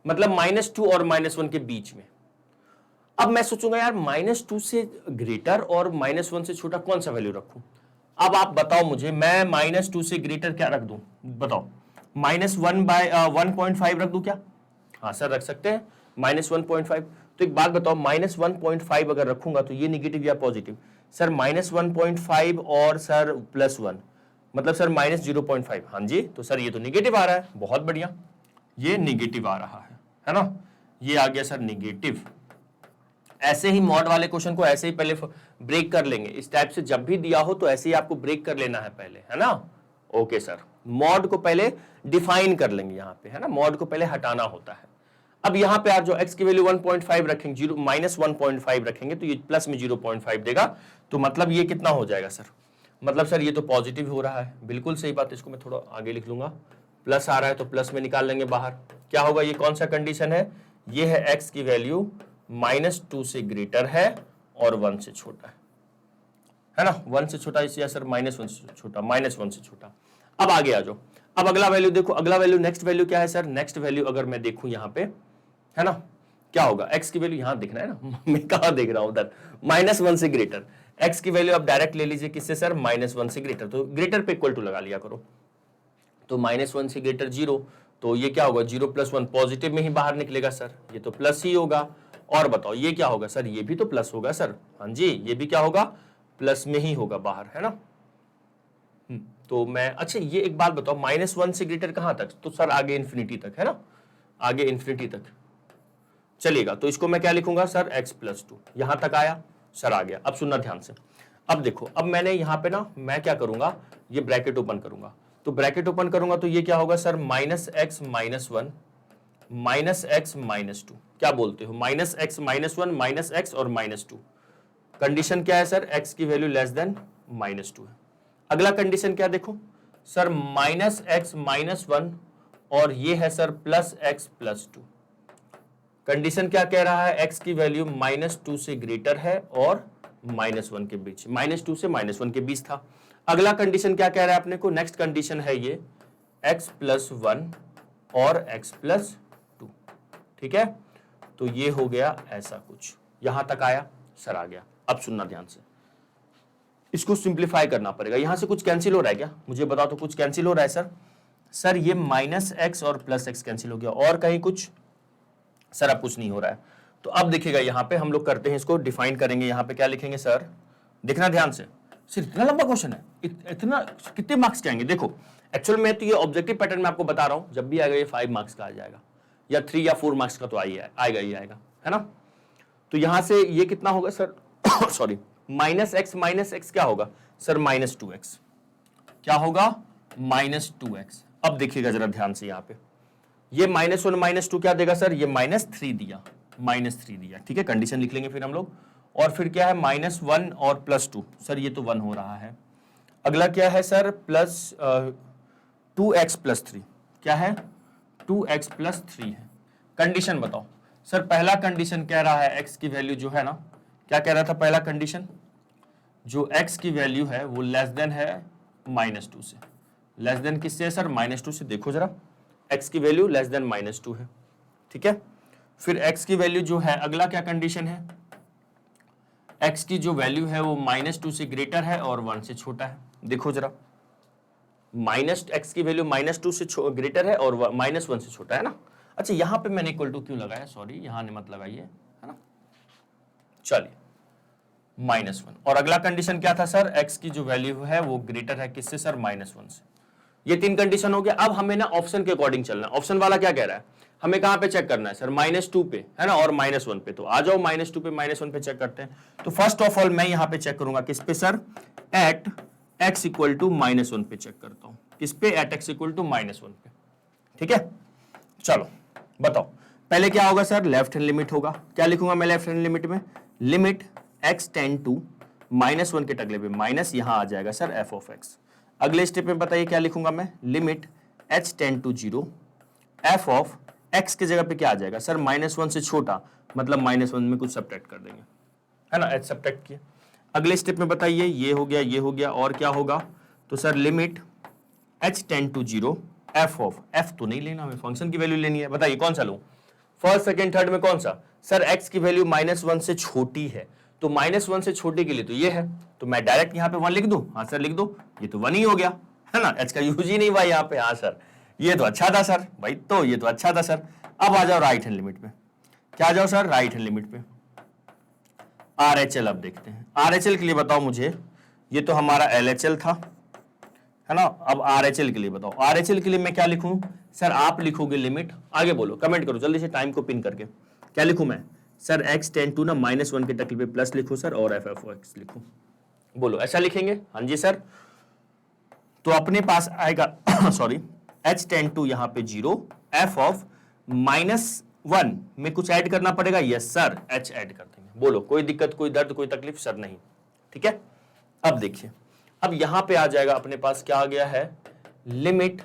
मतलब -2 और -1 के बीच में। अब मैं सोचूंगा यार -2 से ग्रेटर और -1 से छोटा कौन सा वैल्यू रखूं। अब आप बताओ मुझे, मैं -2 से ग्रेटर क्या रख दूं, बताओ, -1/1.5 रख दूं क्या? हाँ सर रख सकते हैं, -1.5। तो एक बात बताओ, -1.5 अगर रखूंगा तो ये निगेटिव या पॉजिटिव? सर -1.5 और सर +1, मतलब सर -0.5। हाँ जी, तो सर ये तो निगेटिव आ रहा है, बहुत बढ़िया, ये निगेटिव आ रहा है ना, ये आ गया सर निगेटिव। ऐसे ही मॉड वाले क्वेश्चन को ऐसे ही पहले ब्रेक कर लेंगे, इस टाइप से जब भी दिया हो तो ऐसे ही आपको ब्रेक कर लेना है पहले, है ना। ओके सर, मॉड को पहले डिफाइन कर लेंगे यहाँ पे, है ना, मॉड को पहले हटाना होता है। अब यहाँ पे आप जो x की वैल्यू 1.5 रखेंगे, -1.5 रखेंगे, तो ये प्लस में 0.5 देगा, तो मतलब ये कितना हो जाएगा सर, मतलब सर ये तो पॉजिटिव हो रहा है, बिल्कुल सही बात है। इसको मैं थोड़ा आगे लिख लूंगा, प्लस आ रहा है तो प्लस में निकाल लेंगे बाहर, क्या होगा, ये कौन सा कंडीशन है, ये है x की वैल्यू -2 से ग्रेटर है और 1 से छोटा है ना, 1 से छोटा इसे सर -1 से छोटा, -1 से छोटा। अब आगे आ जाओ, अब अगला वैल्यू देखो, अगला वैल्यू नेक्स्ट वैल्यू क्या है सर, नेक्स्ट वैल्यू अगर मैं देखूं यहाँ पे, है ना, क्या होगा, x की वैल्यू यहां दिखना है ना, मैं कहां देख रहा हूं उधर, -1 से ग्रेटर। x की वैल्यू आप डायरेक्ट ले लीजिए किससे सर, -1 से ग्रेटर, तो ग्रेटर पे इक्वल टू लगा लिया करो, तो -1 से ग्रेटर 0, तो ये क्या होगा, 0 + 1 पॉजिटिव में ही बाहर निकलेगा सर, ये तो प्लस ही होगा। और बताओ ये क्या होगा सर, ये भी तो प्लस होगा सर, हाँ जी, ये भी क्या होगा, प्लस में ही होगा बाहर, है ना। तो मैं, अच्छा ये एक बात बताओ, -1 से ग्रेटर कहां तक, तो सर आगे इन्फिनिटी तक, है ना, आगे इन्फिनिटी तक चलेगा, तो इसको मैं क्या लिखूंगा सर, x + 2, यहां तक आया सर, आ गया। अब सुनना ध्यान से, अब देखो, अब मैंने यहां पे ना, मैं क्या करूंगा, ये ब्रैकेट ओपन करूंगा, तो ब्रैकेट ओपन करूंगा तो ये क्या होगा सर, -x - 1 -x - 2, क्या बोलते हो, -x - 1 -x और -2। कंडीशन क्या है सर, x की वैल्यू लेस देन -2 है। अगला कंडीशन क्या देखो, sir minus x minus one और ये है sir plus x plus two. Condition क्या कह रहा है, एक्स की वैल्यू -2 से ग्रेटर है और -1 के बीच, -2 से -1 के बीच था। अगला कंडीशन क्या कह रहा है अपने को, नेक्स्ट कंडीशन है ये x + 1 और x + 2। ठीक है, तो ये हो गया ऐसा कुछ, यहां तक आया सर, आ गया। अब सुनना ध्यान से, इसको सिंप्लीफाई करना पड़ेगा। यहां से कुछ कैंसिल हो रहा है क्या, मुझे बताओ तो। कुछ कैंसिल हो रहा है सर? सर ये -x और +x कैंसिल हो गया, और कहीं कुछ? सर अब कुछ नहीं हो रहा है। तो अब देखिएगा यहां पे हम लोग करते हैं, इसको डिफाइन करेंगे। यहां पे क्या लिखेंगे सर, देखना ध्यान से। सिर्फ इतना लंबा क्वेश्चन है, इतना कितने मार्क्स के आएंगे? देखो एक्चुअल में तो ये ऑब्जेक्टिव पैटर्न में आपको बता रहा हूं, जब भी आएगा ये 5 मार्क्स का आ जाएगा, या 3 या 4 मार्क्स का तो आएगा ही आएगा, है ना। तो यहां से ये कितना होगा सर सॉरी, -x क्या होगा सर, -2x। क्या होगा? -2x। अब देखिएगा जरा ध्यान से, यहां पे ये -1 -2 क्या देगा सर, ये -3 दिया, -3 दिया। ठीक है, कंडीशन लिख लेंगे फिर हम लोग। और फिर क्या है, -1 और +2, सर ये तो 1 हो रहा है। अगला क्या है सर, +2x + 3, क्या है 2x + 3 है। कंडीशन बताओ सर। पहला कंडीशन कह रहा है x की वैल्यू जो है ना, क्या कह रहा था पहला कंडीशन, जो x की वैल्यू है वो लेस देन है -2 से। लेस देन किससे है सर, -2 से। देखो जरा, x की वैल्यू लेस देन -2 है। ठीक है, फिर x की वैल्यू जो है, अगला क्या कंडीशन है, x की जो वैल्यू है वो -2 से ग्रेटर है और 1 से छोटा है। देखो जरा, x की वैल्यू -2 से ग्रेटर है और -1 से छोटा है ना। अच्छा, यहां पे मैंने इक्वल टू क्यों लगाया, सॉरी यहां ने मत लगाइए, है ना। चलिए -1, और अगला कंडीशन क्या था सर, x की जो वैल्यू है वो ग्रेटर है किससे सर, -1 से। ये 3 कंडीशन हो गया। अब हमें ना ऑप्शन के अकॉर्डिंग चलना है। ऑप्शन वाला क्या कह रहा है, हमें कहां पे चेक करना है सर, -2 पे, है ना, और -1 पे। तो आ जाओ -2 पे -1 पे चेक करते हैं। तो फर्स्ट ऑफ ऑल मैं यहां पे चेक करूंगा किस पे सर, एट x = -1 पे चेक करता हूं। किस पे, एट x = -1 पे। ठीक है, चलो बताओ पहले क्या होगा सर, लेफ्ट हैंड लिमिट होगा। क्या लिखूंगा मैं लेफ्ट हैंड लिमिट में, लिमिट x टेंड टू -1 के टगले पे माइनस, यहां आ जाएगा सर f(x). अगले स्टेप में बताइए क्या लिखूंगा मैं, limit h tend to 0 f(x) के जगह पे क्या आ जाएगा सर, -1 से छोटा, मतलब -1 में कुछ सब्ट्रैक्ट कर देंगे, है ना, h सब्ट्रैक्ट किया। अगले स्टेप में बताइए, ये हो गया, ये हो गया, और क्या होगा, तो sir limit h tend to 0 f तो नहीं लेना, हमें फंक्शन की वैल्यू लेनी है। बताइए कौन सा लूं, फर्स्ट सेकंड थर्ड में कौन सा सर, x की वैल्यू -1 से छोटी है, तो -1 से छोटे के लिए तो ये है, तो मैं डायरेक्ट यहाँ पे 1 लिख दूं। हाँ सर लिख दो, ये तो 1 ही हो गया, है ना, h का यूज ही नहीं हुआ यहाँ पे। हाँ सर ये तो अच्छा था सर, भाई तो ये तो अच्छा था सर। अब आ जाओ राइट हैंड लिमिट पे, क्या आ जाओ सर, राइट हैंड लिमिट पे RHL। अब देखते हैं RHL के लिए, बताओ मुझे, ये तो हमारा LHL था, है ना। अब RHL के लिए बताओ, RHL के लिए मैं क्या लिखूं सर, आप लिखोगे लिमिट, आगे बोलो, कमेंट करो जल्दी से, टाइम को पिन करके। क्या लिखूं मैं सर, x टेंड टू ना -1 के टकले पे प्लस लिखो सर, और f(x) लिखो। बोलो ऐसा लिखेंगे, हाँ जी सर। तो अपने पास आएगा सॉरी, h टेंड टू यहाँ पे 0, f(-1) में कुछ ऐड करना पड़ेगा, यस सर, h ऐड कर देंगे। बोलो कोई दिक्कत, कोई दर्द, कोई तकलीफ सर, नहीं। ठीक है, अब देखिए, अब यहां पे आ जाएगा अपने पास, क्या आ गया है, लिमिट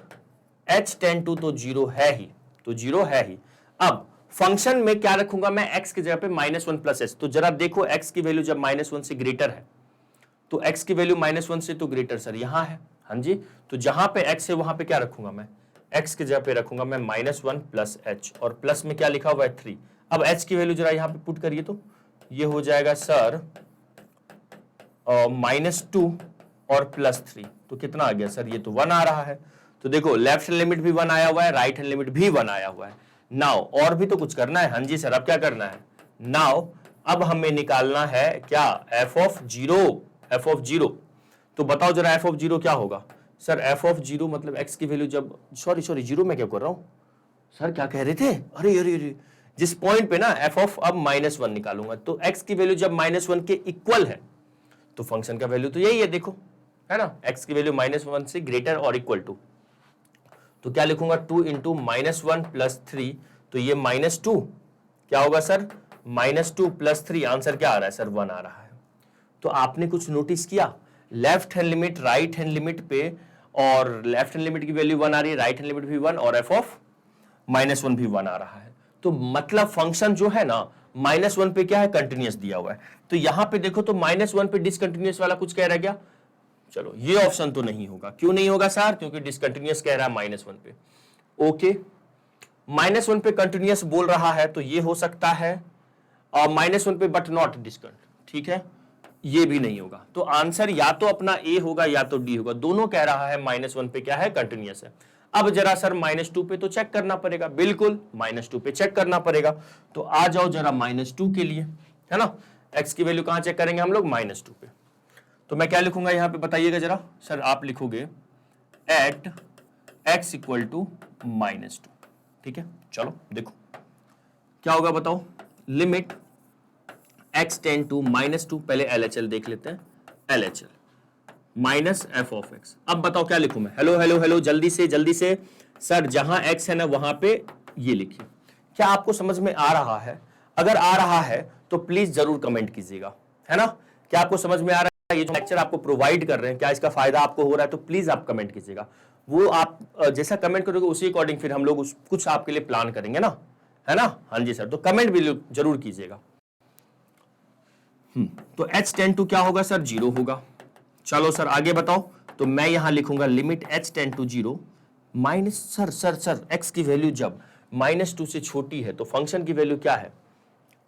h टेंड टू तो 0 है ही, तो 0 है ही। अब फंक्शन में क्या रखूंगा मैं, x की जगह पे -1 + s। तो जरा देखो, x की वैल्यू जब -1 से ग्रेटर है, तो x की वैल्यू -1 से तो ग्रेटर सर यहां है, हाँ जी। तो जहां पे x है वहां पे क्या रखूंगा मैं, x की जगह पे रखूंगा मैं -1 + h, और प्लस में क्या लिखा हुआ है 3। अब h की वैल्यू जरा यहां पे पुट करिए, तो ये हो जाएगा सर -2 और +3, तो कितना आ गया सर, ये तो 1 आ रहा है। तो देखो लेफ्ट हैंड लिमिट भी 1 आया हुआ है, राइट हैंड लिमिट भी 1 आया हुआ है। नाउ और भी तो कुछ करना है, हाँ जी सर। अब क्या करना है, नाउ अब हमें निकालना है क्या, f(0). तो बताओ जरा f(0) क्या होगा सर, f(0) मतलब x की वैल्यू जब, सॉरी 0 में क्या कर रहा हूं सर, क्या कह रहे थे, अरे अरे अरे, जिस पॉइंट पे ना अब -1 निकालूंगा, तो x की वैल्यू जब -1 के इक्वल है, तो फंक्शन का वैल्यू तो यही है, देखो, है ना, x की वैल्यू -1 से ग्रेटर और इक्वल टू। तो क्या लिखूंगा, 2 × -1 + 3, तो ये -2 क्या होगा सर, -2 + 3, आंसर क्या आ रहा है सर, 1 आ रहा है। तो आपने कुछ नोटिस किया, left hand limit right hand limit पे और लेफ्ट हैंड लिमिट की वैल्यू 1 आ रही है, राइट हैंड लिमिट भी 1 और एफ ऑफ -1 भी 1 आ रहा है। तो मतलब फंक्शन जो है ना -1 पे क्या है, कंटिन्यूअस दिया हुआ है। तो यहां पे देखो तो -1 पे डिसकंटिन्यूअस वाला कुछ कह रहा है क्या? चलो ये ऑप्शन तो नहीं होगा। क्यों नहीं होगा सर? क्योंकि डिसकंटिन्यूअस कह रहा है -1 पे। ओके, -1 पे कंटिन्यूअस बोल रहा है तो ये हो सकता है, और -1 पे बट नॉट डिस्कंट, ठीक है, ये भी नहीं होगा। तो आंसर या तो अपना ए होगा या तो डी होगा। दोनों कह रहा है -1 पे क्या है, कंटिन्यूअस है। अब जरा सर -2 पे तो चेक करना पड़ेगा, बिल्कुल -2 पे चेक करना पड़ेगा। तो आ जाओ जरा -2 के लिए, है ना। x की वैल्यू कहां चेक करेंगे हम लोग, -2 पे। तो मैं क्या लिखूंगा यहां पे, बताइएगा जरा सर। आप लिखोगे एट x इक्वल टू -2, ठीक है। चलो देखो क्या होगा, बताओ। लिमिट x टेंड टू -2, पहले LHL देख लेते हैं, LHL minus F of x. अब बताओ क्या लिखूं मैं, हेलो हेलो हेलो, जल्दी से सर। जहां x है ना वहां पे ये लिखिए। क्या आपको समझ में आ रहा है? अगर आ रहा है तो प्लीज जरूर कमेंट कीजिएगा, है ना। क्या आपको समझ में आ रहा है? ये जो लेक्चर आपको प्रोवाइड कर रहे हैं, क्या इसका फायदा आपको हो रहा है? तो प्लीज आप कमेंट कीजिएगा। वो आप जैसा कमेंट करोगे उसी अकॉर्डिंग फिर हम लोग कुछ आपके लिए प्लान करेंगे ना, है ना। हाँ जी सर, तो कमेंट भी जरूर कीजिएगा। तो h टेंड टू क्या होगा सर, 0 होगा। चलो सर आगे बताओ। तो मैं यहां लिखूंगा limit h tend to 0 minus, sir x की वैल्यू जब -2 से छोटी है तो फंक्शन की वैल्यू क्या है?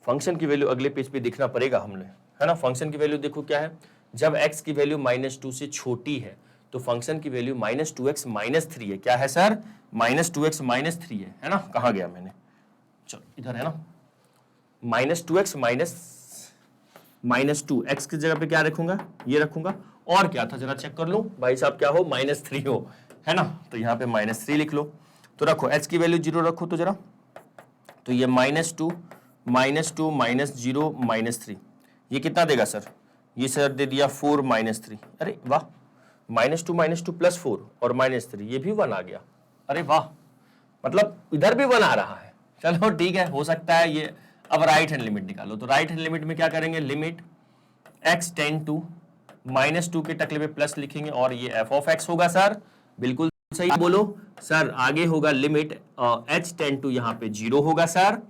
फंक्शन की वैल्यू अगले पेज पे देखना पड़ेगा हमने, है ना। फंक्शन की वैल्यू देखो क्या है, जब x की वैल्यू -2 से छोटी है तो फंक्शन की वैल्यू -2x -3 है। क्या है सर, -2x -3 है ना। कहां गया मैंने, चलो इधर है ना। -2x -2, x की जगह पे क्या रखूंगा, ये रखूंगा। और क्या था जरा चेक कर लूं भाई साहब, क्या हो, -3 हो, है ना। तो यहां पे -3 लिख लो। तो रखो h की वैल्यू 0 रखो तो जरा। तो ये -2 -2 -0 -3, ये कितना देगा सर? ये सर दे दिया 4 -3। अरे वाह, -2 प्लस 4 और -3, ये भी 1 आ गया। अरे वाह, मतलब इधर भी 1 आ रहा है। चलो ठीक है, हो सकता है ये। अब राइट हैंड लिमिट निकालो। तो राइट हैंड लिमिट में क्या करेंगे, लिमिट x टेंड टू -2 के टकले पे प्लस लिखेंगे और ये f ऑफ x होगा सर। बिल्कुल सही बोलो सर। आगे होगा लिमिट h टेंड टू, यहाँ पे 0 होगा sir.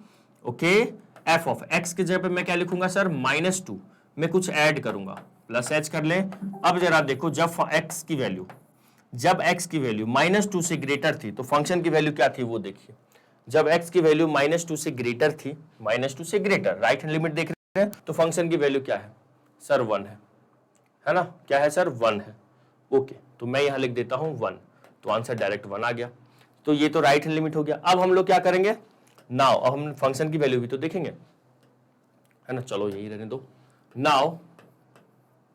Okay, f of x की जगह पे मैं क्या लिखूंगा सर, -2 में कुछ ऐड करूंगा, प्लस h कर ले। अब जरा देखो, जब x की वैल्यू -2 से ग्रेटर थी तो फंक्शन की वैल्यू क्या थी वो देखिए। जब x की वैल्यू -2 से ग्रेटर थी, -2 से ग्रेटर, राइट हैंड लिमिट देख रहे हैं, तो फंक्शन की वैल्यू क्या है सर, 1 है ना। क्या है सर, 1 है। ओके, तो मैं यहां लिख देता हूं 1, तो आंसर डायरेक्ट 1 आ गया। तो ये तो राइट हैंड लिमिट हो गया। अब हम लोग क्या करेंगे, नाउ अब हम फंक्शन की वैल्यू भी तो देखेंगे, है ना। चलो यही रहने दो। नाउ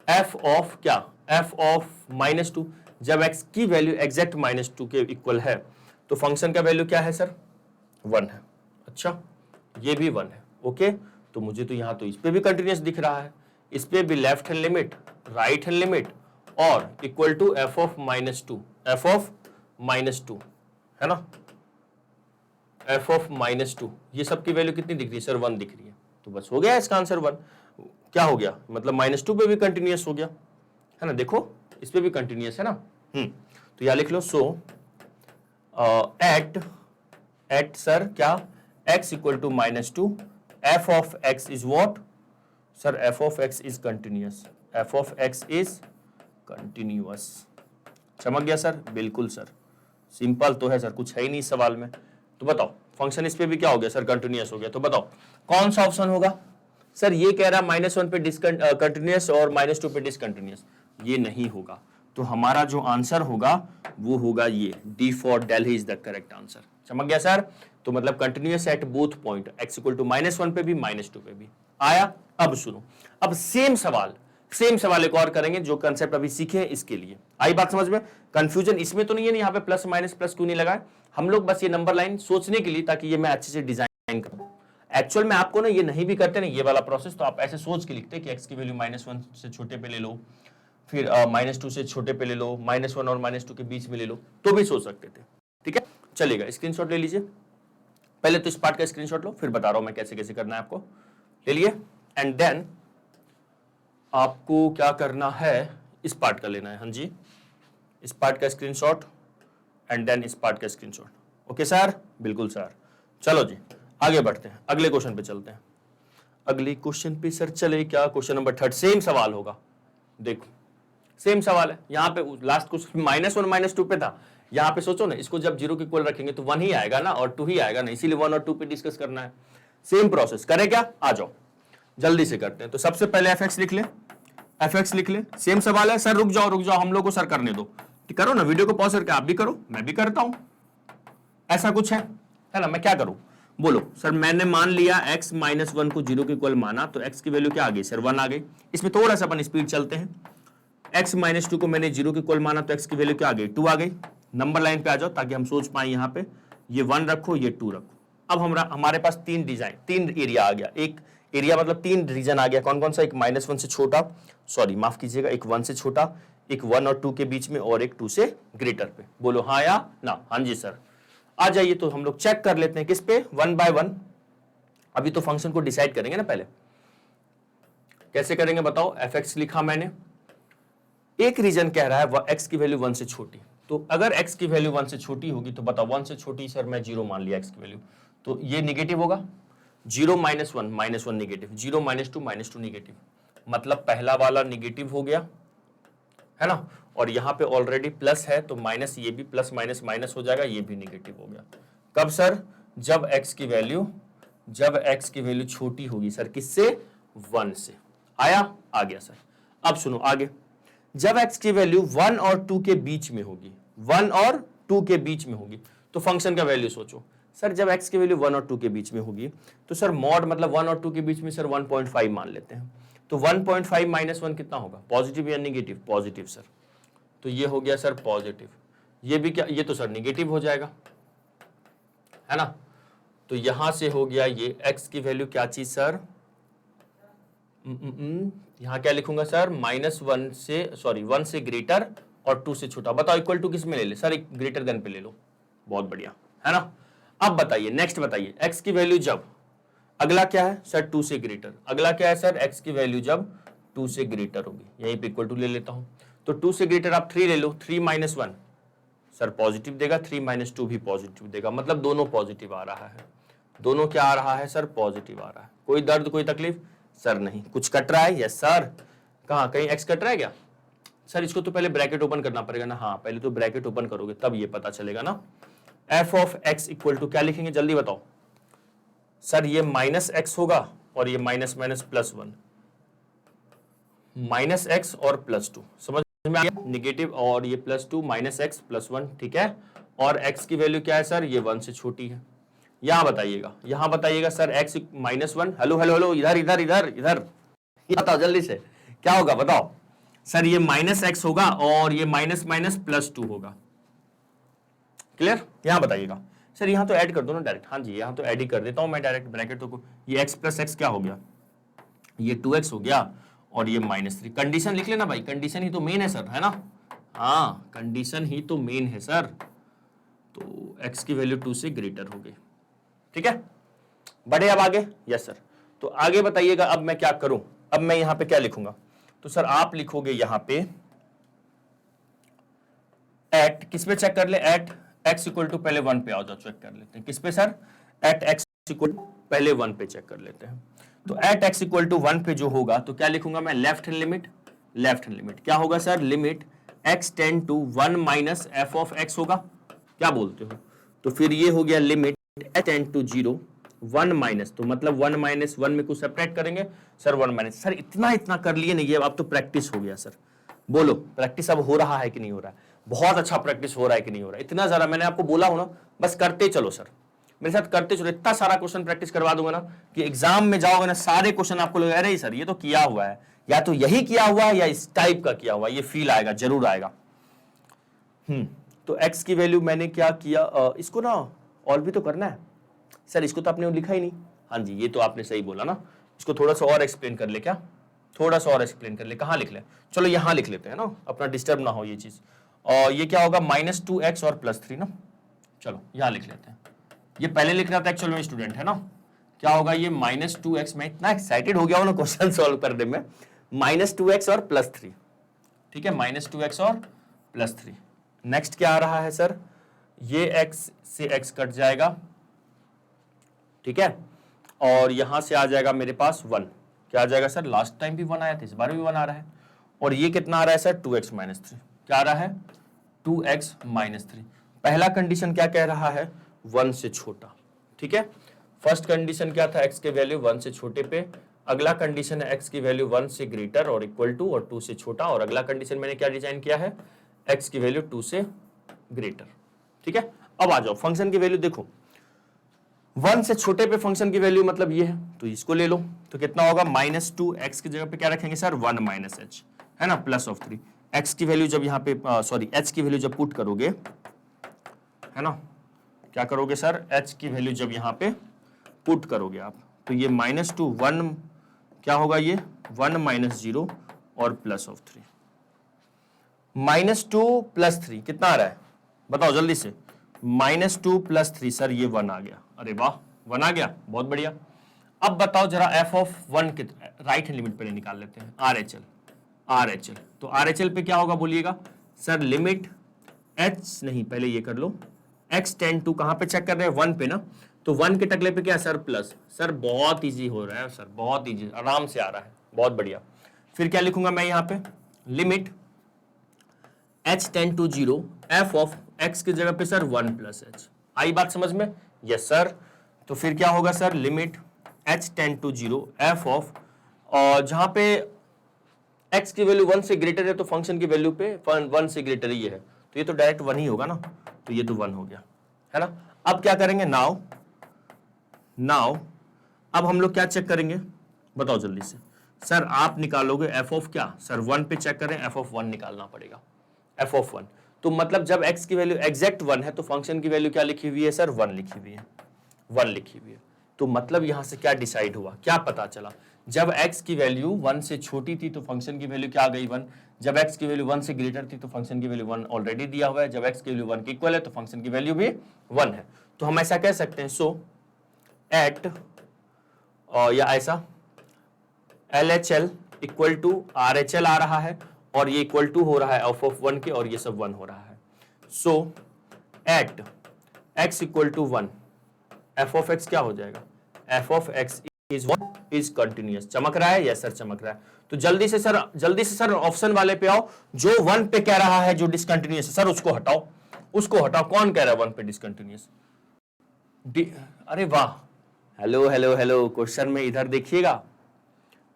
f ऑफ क्या, f ऑफ -2, जब x की वैल्यू एग्जैक्ट -2 के इक्वल है तो फंक्शन का वैल्यू क्या है सर, 1 है। अच्छा, ये भी 1 है। ओके, तो मुझे तो यहां तो इस पे भी कंटिन्यूअस दिख रहा है, इस पे भी left hand limit, right hand limit और इक्वल टू f ऑफ -2, है ना। f ऑफ -2, ये सब की वैल्यू कितनी दिख रही है सर, 1 दिख रही है। तो बस हो गया इसका आंसर 1। क्या हो गया, मतलब -2 पे भी कंटिन्यूअस हो गया, है ना। देखो इस पे भी कंटिन्यूअस है ना। तो यहां लिख लो, सो एट सर क्या, x equal to -2, f of x is what sir, f of x is continuous, f of x is continuous. चमक गया सर, बिल्कुल सर, सिंपल तो है सर, कुछ है ही नहीं इस सवाल में। तो बताओ फंक्शन इस पे भी क्या हो गया सर, कंटिन्यूअस हो गया। तो बताओ कौन सा ऑप्शन होगा सर। ये कह रहा -1 पे कंटिन्यूअस और -2 पे डिसकंटिन्यूअस, ये नहीं होगा। तो हमारा जो आंसर होगा वो होगा ये, D for Delhi is the correct answer. चमक गया सर। तो मतलब continuous at both point, x equal to -1 पे भी -2 पे भी आया। अब सुनो, अब सेम सवाल एक और करेंगे, जो कंसेप्ट अभी सीखे इसके लिए। आई बात समझ में? कंफ्यूजन इसमें तो नहीं है, यहाँ पे प्लस माइनस प्लस क्यों नहीं लगाए हम लोग, बस ये नंबर लाइन सोचने के लिए, ताकि ये मैं अच्छे से डिजाइन करूं। एक्चुअल में आपको ना ये नहीं भी करते ना ये वाला प्रोसेस, तो आप ऐसे सोच के लिखते कि x की वैल्यू -1 से छोटे पे ले लो, फिर -2 से छोटे पे ले लो, -1 और -2 के बीच में ले लो, तो भी सोच सकते थे। ठीक है, चलेगा। स्क्रीनशॉट ले लीजिए, पहले तो इस पार्ट का स्क्रीनशॉट लो, फिर बता रहा हूं मैं कैसे कैसे करना है आपको। ले लिए, एंड देन आपको क्या करना है, इस पार्ट का लेना है। हाँ जी, इस पार्ट का स्क्रीनशॉट एंड देन इस पार्ट का स्क्रीनशॉट। ओके सर, बिल्कुल सर। चलो जी आगे बढ़ते हैं, अगले क्वेश्चन पे चलते हैं। अगले क्वेश्चन पे सर चले क्या, क्वेश्चन नंबर 3 सेम सवाल होगा। देखो सेम सवाल है, यहाँ पे लास्ट क्वेश्चन -1 -2 पे था, यहाँ पे सोचो ना, इसको जब 0 के इक्वल रखेंगे तो 1 ही आएगा ना, और 2 ही आएगा ना, इसीलिए 1 और 2 पे डिस्कस करना है। सेम प्रोसेस करें क्या, आ जाओ जल्दी से करते हैं। तो सबसे पहले एफ एक्स लिख ले, एफ एक्स लिख ले, सेम सवाल है। सर रुक जाओ हम लोग को सर करने दो, करो ना, वीडियो को पॉज करके आप भी करो, मैं भी करता हूं, ऐसा कुछ है ना। मैं क्या करूं, बोलो सर। मैंने मान लिया x -1 को 0 के इक्वल माना, तो x की वैल्यू क्या आ गई सर, 1 आ गई। इसमें थोड़ा सा अपन स्पीड चलते हैं। x -2 को मैंने 0 के इक्वल माना, तो x की वैल्यू क्या आ गई, 2 आ गई। नंबर लाइन पे आ जाओ ताकि हम सोच पाए, यहाँ पे ये 1 रखो, ये 2 रखो। अब हमारे पास 3 डिजाइन, 3 एरिया आ गया। एक एरिया मतलब 3 रीजन आ गया, कौन कौन सा, एक -1 से छोटा, सॉरी माफ कीजिएगा, एक 1 से छोटा, एक 1 और 2 के बीच में, और एक 2 से ग्रेटर पे। बोलो हाँ या ना। हाँ जी सर। आ जाइए, तो हम लोग चेक कर लेते हैं किस पे, 1 बाय 1। अभी तो फंक्शन को डिसाइड करेंगे ना पहले, कैसे करेंगे बताओ। एफ एक्स लिखा मैंने, एक रीजन कह रहा है एक्स की वैल्यू 1 से छोटी, तो अगर x की वैल्यू 1 से छोटी होगी तो बताओ 1 से छोटी सर मैं 0 मान लिया x की वैल्यू, तो ये निगेटिव होगा। 0 -1 निगेटिव, 0 -2 -2 निगेटिव, मतलब पहला वाला निगेटिव हो गया है ना, और यहाँ पे ऑलरेडी प्लस है, तो माइनस, ये भी प्लस माइनस माइनस हो जाएगा, ये भी निगेटिव हो गया। कब सर, जब x की वैल्यू छोटी होगी सर, किससे, 1 से। आया, आ गया सर। अब सुनो आगे, जब x की वैल्यू 1 और 2 के बीच में होगी, 1 और 2 के बीच में होगी, तो फंक्शन का वैल्यू सोचो सर। जब x की वैल्यू 1 और 2 के बीच में होगी, तो सर मॉड मतलब 1 और 2 के बीच में सर 1.5 मान लेते हैं, तो 1.5 -1 कितना होगा, पॉजिटिव या निगेटिव, पॉजिटिव सर। तो ये हो गया सर पॉजिटिव, ये भी क्या, ये तो सर निगेटिव हो जाएगा, है ना। तो यहां से हो गया ये x की वैल्यू क्या चीज सर, यहां क्या लिखूंगा सर, -1 से, सॉरी 1 से ग्रेटर और 2 से छोटा। बताओ इक्वल टू किस में ले ले सर, एक ग्रेटर देन पे ले लो, बहुत बढ़िया, है ना। अब बताइए नेक्स्ट बताइए, x की वैल्यू जब, अगला क्या है सर 2 से ग्रेटर, अगला क्या है सर, x की वैल्यू जब 2 से ग्रेटर होगी, यहीं पे इक्वल टू ले लेता हूं, तो 2 से ग्रेटर आप 3 ले लो, 3 -1 सर पॉजिटिव देगा, 3 -2 भी पॉजिटिव देगा, मतलब दोनों पॉजिटिव आ रहा है। दोनों क्या आ रहा है सर, पॉजिटिव आ रहा है। कोई दर्द कोई तकलीफ सर, नहीं। कुछ कट रहा है, यस सर। कहाँ, कहीं x कट रहा है क्या सर, इसको तो पहले ब्रैकेट ओपन करना पड़ेगा ना, हाँ पहले तो ब्रैकेट ओपन करोगे तब ये पता चलेगा ना। f of x equal to क्या लिखेंगे, जल्दी बताओ सर, ये -x होगा और ये माइनस माइनस +1, -x और +2, समझ में आ गया, निगेटिव और ये +2 -x +1, ठीक है। और x की वैल्यू क्या है सर, ये 1 से छोटी है। यहां बताइएगा सर x -1, हेलो, इधर बताओ जल्दी से, क्या होगा बताओ सर, ये -x होगा और ये माइनस माइनस +2 होगा, क्लियर। यहां बताइएगा सर, यहां तो ऐड कर दो ना डायरेक्ट, हाँ जी यहां तो ऐड ही कर देता हूं मैं डायरेक्ट ब्रैकेट को, ये x + x क्या हो गया, ये 2x हो गया और ये -3। कंडीशन लिख लेना भाई, कंडीशन ही तो मेन है सर, है ना, हाँ कंडीशन ही तो मेन है सर। तो x की वैल्यू 2 से ग्रेटर हो गई, ठीक है। बढ़े अब आगे, यस सर। तो आगे बताइएगा, अब मैं क्या करूं, अब मैं यहां पे क्या लिखूंगा, तो सर आप लिखोगे यहां पे एट, किस पे चेक कर ले, एट x इक्वल टू पहले 1 पे आओ जाओ, चेक कर लेते हैं किस पे सर, एट x इक्वल पहले 1 पे चेक कर लेते हैं। तो एट x इक्वल टू 1 पे जो होगा तो क्या लिखूंगा मैं, लेफ्ट हैंड लिमिट क्या होगा sir, limit x tend to 1 minus f of x होगा, क्या बोलते हो। तो फिर ये हो गया limit h tend to 0 1 minus, तो मतलब 1 - 1 में कुछ सेपरेट करेंगे सर, 1 माइनस। सर इतना कर लिए नहीं, अब तो प्रैक्टिस हो गया सर। बोलो प्रैक्टिस अब हो रहा है कि नहीं हो रहा है, बहुत अच्छा प्रैक्टिस हो रहा है कि नहीं हो रहा है, इतना सारा मैंने आपको बोला हो ना, बस करते चलो सर, मेरे साथ करते चलो, इतना सारा क्वेश्चन प्रैक्टिस करवा दूंगा ना कि एग्जाम में जाओगे ना, सारे क्वेश्चन आपको लगेगा अरे सर ये तो किया हुआ है, या तो यही किया हुआ है या इस टाइप का किया हुआ है, ये फील आएगा, जरूर आएगा। तो x की वैल्यू मैंने क्या किया, इसको ना और भी तो करना है सर, इसको तो आपने लिखा ही नहीं। हाँ जी ये तो आपने सही बोला ना, इसको थोड़ा सा और एक्सप्लेन कर ले, क्या थोड़ा सा और एक्सप्लेन कर ले, कहाँ लिख ले, चलो यहाँ लिख लेते हैं ना, अपना डिस्टर्ब ना हो ये चीज। और ये क्या होगा, -2x और +3 ना, चलो यहाँ लिख लेते हैं। ये पहले लिख रहा था एक्चुअल में स्टूडेंट, है ना, क्या होगा ये -2x, में इतना एक्साइटेड हो गया हूँ ना क्वेश्चन सॉल्व करने में, -2x और +3, ठीक है, -2x और +3, नेक्स्ट क्या आ रहा है सर, ये x से x कट जाएगा, ठीक है, और यहां से आ जाएगा मेरे पास 1। क्या आ जाएगा सर, लास्ट टाइम भी 1 आया था, इस बार भी 1 आ रहा है। और ये कितना आ रहा है सर, 2x माइनस 3। क्या आ रहा है, 2x माइनस 3। पहला कंडीशन क्या कह रहा है, 1 से छोटा, ठीक है। फर्स्ट कंडीशन क्या था, x के वैल्यू 1 से छोटे पे। अगला कंडीशन है x की वैल्यू 1 से ग्रेटर और इक्वल टू और 2 से छोटा। और अगला कंडीशन मैंने क्या डिजाइन किया है, x की वैल्यू 2 से ग्रेटर, ठीक है। अब आ जाओ फंक्शन की वैल्यू देखो, 1 से छोटे पे फंक्शन की वैल्यू मतलब ये है, तो इसको ले लो। तो कितना होगा, -2, x की जगह पे क्या रखेंगे सर, 1 माइनस h, है ना, प्लस ऑफ 3। x की वैल्यू जब यहाँ पे सॉरी h की वैल्यू जब पुट करोगे, है ना, क्या करोगे सर, h की वैल्यू जब यहाँ पे पुट करोगे आप, तो ये -2 1 क्या होगा, ये 1 माइनस 0 और प्लस ऑफ 3। -2 प्लस 3 कितना आ रहा है, बताओ जल्दी से। -2 प्लस 3 सर ये 1 आ गया। अरे वाह, 1 आ गया, बहुत बढ़िया। अब बताओ जरा f ऑफ 1 के राइट हैंड लिमिट पे निकाल लेते हैं, RHL। तो RHL पे क्या होगा बोलिएगा सर, लिमिट h नहीं, पहले ये कर लो, x टेंड टू कहां पे चेक कर रहे हैं, 1 पे ना, तो 1 के टकले पे क्या सर, प्लस। सर बहुत इजी हो रहा है सर, बहुत इजी, आराम से आ रहा है, बहुत बढ़िया। फिर क्या लिखूंगा मैं यहाँ पे, limit h tend to 0 f of x की जगह पे सर 1 प्लस h। आई बात समझ में, यस सर। तो फिर क्या होगा sir, limit h tend to 0 f of, और जहां पे x की वैल्यू 1 से ग्रेटर है तो फंक्शन की वैल्यू पे 1 से ग्रेटर ही है, तो ये तो डायरेक्ट 1 ही होगा ना, तो ये तो 1 हो गया, है ना। अब क्या करेंगे, नाउ अब हम लोग क्या चेक करेंगे, बताओ जल्दी से। सर आप निकालोगे f ऑफ क्या, सर 1 पे चेक करें, f ऑफ 1 निकालना पड़ेगा, f ऑफ 1। तो मतलब जब x की वैल्यू एग्जैक्ट 1 है तो फंक्शन की वैल्यू क्या लिखी हुई है सर, 1 लिखी हुई है, 1 लिखी हुई है। तो मतलब यहां से क्या डिसाइड हुआ, क्या पता चला, जब x की वैल्यू 1 से छोटी थी तो फंक्शन की वैल्यू क्या आ गई, 1। जब x की वैल्यू 1 से ग्रेटर थी तो फंक्शन की वैल्यू 1 ऑलरेडी दिया हुआ है। जब x की वैल्यू 1 के इक्वल है तो फंक्शन की वैल्यू भी 1 है। तो हम ऐसा कह सकते हैं, सो एट या ऐसा LHL इक्वल टू RHL आ रहा है, और ये इक्वल टू हो रहा है f ऑफ 1 के, और ये सब 1 हो रहा है। So at x equal to 1 f of x क्या हो जाएगा, f of x is continuous. चमक रहा है, यस सर चमक रहा है। तो जल्दी से सर ऑप्शन वाले पे आओ, जो 1 पे कह रहा है जो डिसकंटिन्यूअस है, सर उसको हटाओ, उसको हटाओ। कौन कह रहा है 1 पे डिसकंटिन्यूअस, अरे वाह, हेलो हेलो हेलो, क्वेश्चन में इधर देखिएगा,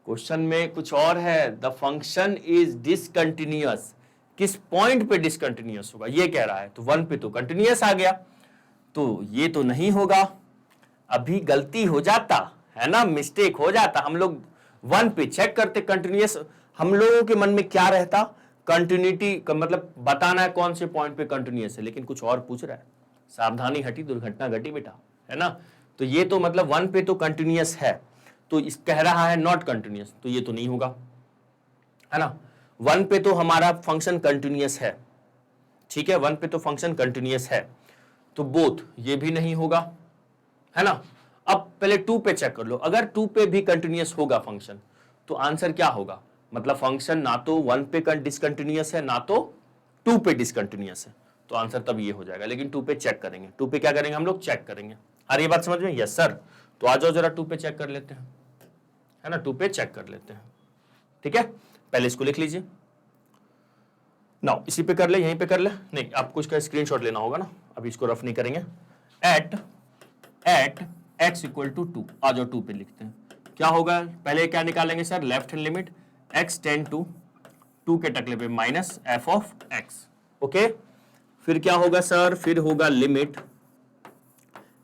क्वेश्चन में कुछ और है, द फंक्शन इज डिसकंटिन्यूअस। किस पॉइंट पे डिसकंटिन्यूअस होगा ये कह रहा है, तो 1 पे तो कंटिन्यूअस आ गया, तो ये तो नहीं होगा। अभी गलती हो जाता है ना, मिस्टेक हो जाता, हम लोग 1 पे चेक करते कंटिन्यूअस। हम लोगों के मन में क्या रहता, कंटिन्यूटी का मतलब बताना है कौन से पॉइंट पे कंटिन्यूअस है, लेकिन कुछ और पूछ रहा है। सावधानी हटी दुर्घटना घटी बेटा, है ना। तो ये तो मतलब 1 पे तो कंटिन्यूअस है, तो इस कह रहा है नॉट कंटिन्यूअस, तो ये तो नहीं होगा, है ना। 1 पे तो हमारा फंक्शन कंटिन्यूअस है, ठीक है, 1 पे तो फंक्शन कंटिन्यूअस है, तो बोथ ये भी नहीं होगा, है ना। अब पहले 2 पे चेक कर लो, अगर 2 पे भी कंटिन्यूअस होगा फंक्शन तो आंसर क्या होगा, मतलब फंक्शन ना तो 1 पे डिसकंटिन्यूअस है ना तो 2 पे डिसकंटिन्यूअस है, तो आंसर तब ये हो जाएगा। लेकिन 2 पे चेक करेंगे, 2 पे क्या करेंगे हम लोग, चेक करेंगे। अरे ये बात समझ में, यस सर। तो आ जाओ जरा 2 पे चेक कर लेते हैं, है ना, 2 पे चेक कर लेते हैं, ठीक है। पहले इसको लिख लीजिए, नाउ इसी पे कर ले, यहीं पे कर ले, नहीं आपको इसका स्क्रीनशॉट लेना होगा ना, अभी इसको रफ नहीं करेंगे। एट x इक्वल टू 2, आ जाओ 2 पे लिखते हैं, क्या होगा, पहले क्या निकालेंगे sir, left hand limit x tend to 2 के टकले पे minus f of x, okay. फिर क्या होगा सर, फिर होगा limit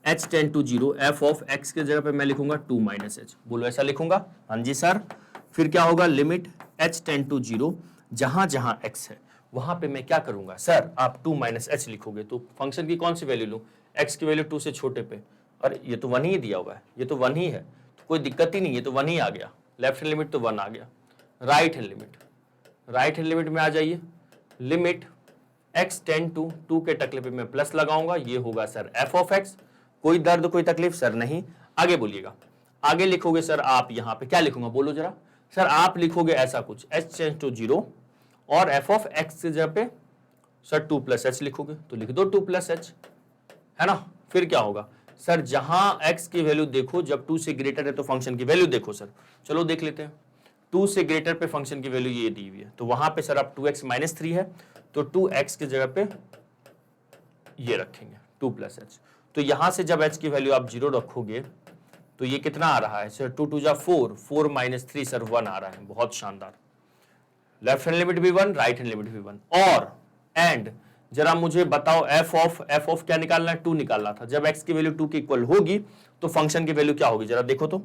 h tend to 0 f of x के जगह पे मैं लिखूंगा 2 माइनस h, बोलो ऐसा लिखूंगा, हाँ जी सर। फिर क्या होगा, लिमिट h टेंड टू 0, जहां जहां x है वहां पे मैं क्या करूंगा सर, आप 2 माइनस h लिखोगे तो फंक्शन की कौन सी वैल्यू लूं, x की वैल्यू 2 से छोटे पे, और ये तो 1 ही दिया हुआ है, ये तो 1 ही है, तो कोई दिक्कत ही नहीं, ये तो 1 ही आ गया, लेफ्ट हैंड लिमिट तो 1 आ गया। राइट हैंड लिमिट में आ जाइए, लिमिट x टेंड टू 2 के टकले पे मैं प्लस लगाऊंगा, ये होगा सर f ऑफ x। कोई दर्द कोई तकलीफ सर नहीं, आगे बोलिएगा, आगे लिखोगे सर आप यहाँ पे क्या लिखूंगा बोलो जरा, सर आप लिखोगे ऐसा कुछ h टेंड टू 0 और f ऑफ x की जगह पे सर 2 प्लस एच लिखोगे तो लिख दो 2 प्लस एच, है ना। फिर क्या होगा सर, जहां x की वैल्यू देखो जब 2 से ग्रेटर है तो फंक्शन की वैल्यू देखो सर। चलो देख लेते हैं, 2 से ग्रेटर पे फंक्शन की वैल्यू ये दी हुई है, तो वहां पे सर अब 2x माइनस 3 है, तो 2x की जगह पे ये रखेंगे 2 प्लस एच। तो यहां से जब h की वैल्यू आप 0 रखोगे तो ये कितना आ रहा है सर, 2 2 जा 4, 4 माइनस 3 सर 1 आ रहा है। बहुत शानदार, लेफ्ट हैंड लिमिट भी 1, राइट हैंड लिमिट भी 1। और एंड जरा मुझे बताओ एफ ऑफ क्या निकालना है, 2 निकालना था। जब x की वैल्यू 2 के इक्वल होगी तो फंक्शन की वैल्यू क्या होगी, जरा देखो तो।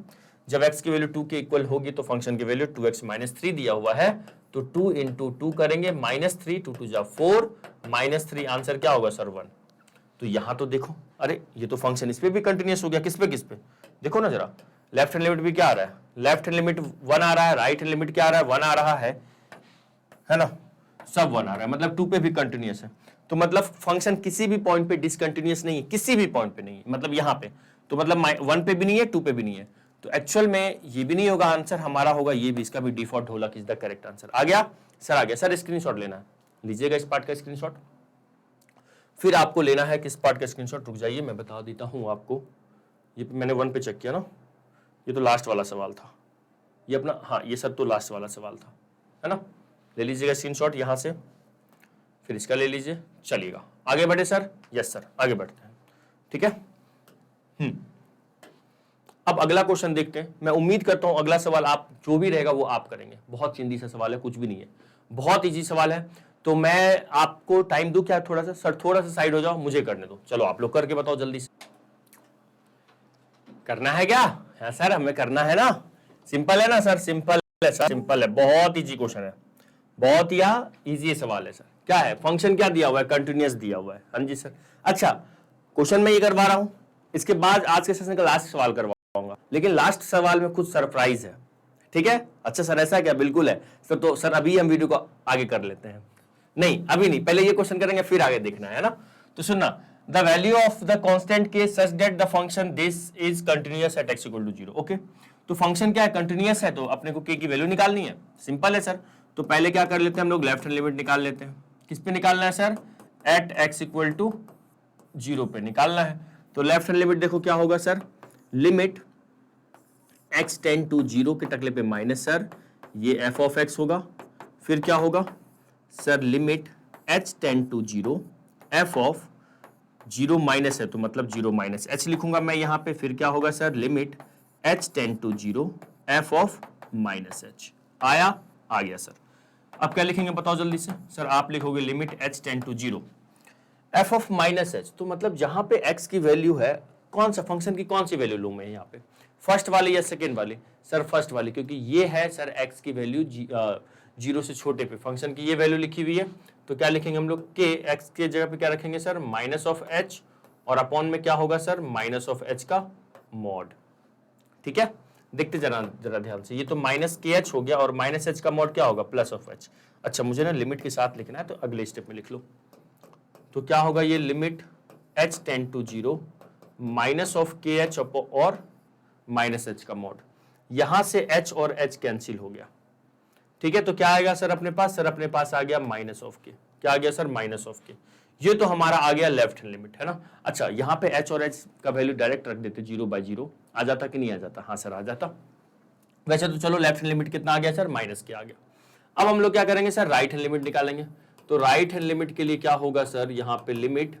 जब x की वैल्यू 2 के इक्वल होगी तो फंक्शन की वैल्यू 2x माइनस 3 दिया हुआ है, तो 2 इंटू 2 करेंगे माइनस 3, 2 2 जा 4, माइनस 3, आंसर क्या होगा सर 1। तो यहां तो देखो, अरे ये तो फंक्शन इस पे भी कंटिन्यूस हो गया, किस पे देखो ना जरा, लेफ्ट हैंड लिमिट भी क्या आ रहा है, लेफ्ट हैंड लिमिट 1 आ रहा है, राइट हैंड लिमिट क्या आ रहा है, 1 आ रहा है ना, सब 1 आ रहा है, मतलब 2 पे भी कंटिन्यूस है। तो मतलब फंक्शन किसी भी पॉइंट पे डिसकंटिन्यूस नहीं है, किसी भी पॉइंट पे नहीं है, मतलब यहां पे तो मतलब 1 पे भी नहीं है, 2 पे भी नहीं है, तो एक्चुअल में ये भी नहीं होगा आंसर हमारा, होगा ये भी, इसका भी डिफॉल्ट होगा कि इज द करेक्ट आंसर। आ गया सर, आ गया सर। स्क्रीनशॉट लेना है, लीजिएगा इस पार्ट का स्क्रीनशॉट। फिर आपको लेना है किस पार्ट का स्क्रीनशॉट, रुक जाइए मैं बता देता हूं आपको। ये मैंने 1 पे चेक किया ना, ये तो लास्ट वाला सवाल था, ये अपना, हाँ ये सब तो लास्ट वाला सवाल था, है ना। ले लीजिएगा स्क्रीनशॉट यहां से, फिर इसका ले लीजिए, चलिएगा आगे बढ़े सर। यस सर, आगे बढ़ते हैं, ठीक है। अब अगला क्वेश्चन देखते हैं। मैं उम्मीद करता हूं अगला सवाल आप जो भी रहेगा वो आप करेंगे, बहुत चिंदी सा सवाल है, कुछ भी नहीं है, बहुत इजी सवाल है। तो मैं आपको टाइम दूं क्या, थोड़ा सा सर, थोड़ा सा साइड हो जाओ, मुझे करने दो। चलो आप लोग करके बताओ जल्दी से, करना है क्या? हाँ सर हमें करना है ना, सिंपल है ना सर, सिंपल है सर, सिंपल है, बहुत इजी क्वेश्चन है, बहुत ही इजी सवाल है सर। क्या है, फंक्शन क्या दिया हुआ है, कंटिन्यूअस दिया हुआ है। हाँ जी सर, अच्छा क्वेश्चन मैं ये करवा रहा हूं, इसके बाद आज के सेशन का लास्ट सवाल करवाऊंगा, लेकिन लास्ट सवाल में कुछ सरप्राइज है, ठीक है। अच्छा सर ऐसा क्या, बिल्कुल है सर। तो सर अभी हम वीडियो को आगे कर लेते हैं, नहीं अभी नहीं, पहले ये क्वेश्चन करेंगे फिर आगे देखना है ना। तो सुनना, the value of the constant k such that the function this is continuous at x equal to 0। Okay, तो फंक्शन क्या है, कंटिन्यूअस है, तो अपने को k की वैल्यू निकालनी है, सिंपल है सर। तो पहले क्या कर लेते हैं हम लोग, लेफ्ट हैंड लिमिट निकाल लेते हैं। किस पे निकालना है sir, at x equal to 0 पे निकालना है। तो लेफ्ट हैंड लिमिट देखो क्या होगा sir, limit x tend to 0 के टकले पे माइनस सर, ये f ऑफ x होगा। फिर क्या होगा sir, limit h tend to 0, f of 0 minus है तो मतलब 0 माइनस h लिखूंगा मैं यहाँ पे। फिर क्या होगा sir, limit h tend to 0, f of minus h। आया, आ गया सर। अब क्या लिखेंगे बताओ जल्दी से सर, आप लिखोगे limit h tend to 0, f of minus h। तो मतलब जहां पे x की वैल्यू है, कौन सा फंक्शन की कौन सी वैल्यू लूं मैं यहाँ पे, फर्स्ट वाली या सेकेंड वाली? सर फर्स्ट वाली, क्योंकि ये है सर x की वैल्यू 0 से छोटे पे, फंक्शन की ये वैल्यू लिखी हुई है। तो क्या लिखेंगे हम लोग, के x के जगह पे क्या रखेंगे सर, माइनस ऑफ h, और अपॉन में क्या होगा सर, माइनस ऑफ h का मॉड। ठीक है, देखते जरा जरा ध्यान से, ये तो माइनस के एच हो गया और माइनस एच का मॉड क्या होगा, प्लस ऑफ एच। अच्छा मुझे ना लिमिट के साथ लिखना है, तो अगले स्टेप में लिख लो। तो क्या होगा, ये limit h tend to 0 minus of के एच और माइनस एच का मॉड, यहां से h और h कैंसिल हो गया। ठीक है, तो क्या आएगा सर अपने पास, सर अपने पास आ गया माइनस ऑफ के, क्या आ गया सर, माइनस ऑफ के। ये तो हमारा आ गया लेफ्ट हैंड लिमिट, है ना। अच्छा यहाँ पे h और h का वैल्यू डायरेक्ट रख देते, 0/0 आ जाता कि नहीं आ जाता, हाँ सर आ जाता। वैसे तो चलो लेफ्ट हैंड लिमिट कितना आ गया सर, माइनस के आ गया। अब हम लोग क्या करेंगे सर, राइट हैंड लिमिट निकालेंगे। तो राइट हैंड लिमिट के लिए क्या होगा सर, यहाँ पे लिमिट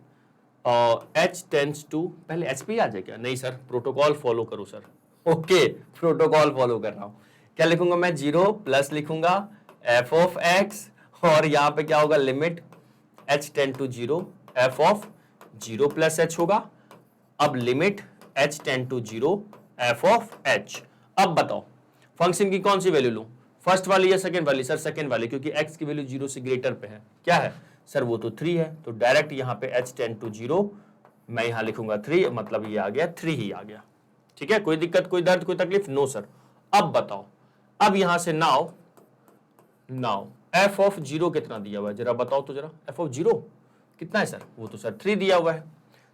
h टेंड्स टू, पहले h पे आ जाए क्या, नहीं सर प्रोटोकॉल फॉलो करो सर। ओके प्रोटोकॉल फॉलो कर रहा हूँ। क्या लिखूंगा मैं, 0 प्लस लिखूंगा f ऑफ x, और यहाँ पे क्या होगा, limit h tend to 0, f of 0 plus h होगा। अब limit h tend to 0, f of h। अब बताओ फंक्शन की कौन सी वैल्यू लूं, फर्स्ट वाली या सेकेंड वाली? सर सेकेंड वाली, क्योंकि x की वैल्यू 0 से ग्रेटर पे है। क्या है सर, वो तो 3 है, तो डायरेक्ट यहाँ पे h टेंड टू 0 मैं यहाँ लिखूंगा 3, मतलब ये आ गया 3 ही आ गया। ठीक है, कोई दिक्कत, कोई दर्द, कोई तकलीफ? No sir. अब बताओ, अब यहां से नाउ f ऑफ 0 कितना दिया हुआ है, जरा बताओ तो जरा, f ऑफ 0 कितना है सर, वो तो सर 3 दिया हुआ है।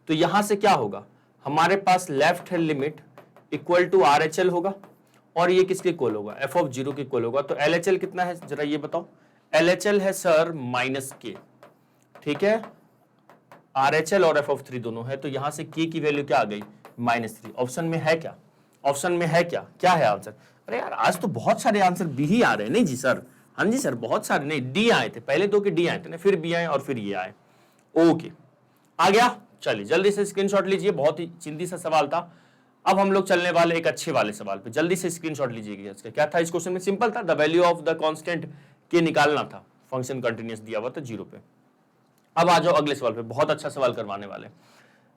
तो यहां से क्या होगा, हमारे पास left hand limit equal to RHL होगा, और ये किसके इक्वल होगा, f ऑफ 0 के इक्वल होगा। तो LHL कितना है जरा ये बताओ, LHL है सर माइनस के, ठीक है, RHL और f(3) दोनों है, तो यहां से k की वैल्यू क्या आ गई, -3। ऑप्शन में है क्या, ऑप्शन में है क्या, क्या है आंसर? अरे यार आज तो बहुत सारे आंसर बी ही आ रहे हैं। नहीं जी सर, हाँ जी सर, बहुत सारे नहीं, डी आए थे, पहले दो के डी आए थे ना, फिर बी आए और फिर ये आए। ओके, आ गया। चलिए जल्दी से स्क्रीनशॉट लीजिए, बहुत ही चिंती सा सवाल था। अब हम लोग चलने वाले एक अच्छे वाले सवाल पे, जल्दी से स्क्रीनशॉट लीजिएगा। इसका क्या था, इस क्वेश्चन में सिंपल था, the value of the constant के निकालना था, फंक्शन कंटिन्यूअस दिया हुआ था 0 पे। अब आ जाओ अगले सवाल पे, बहुत अच्छा सवाल करवाने वाले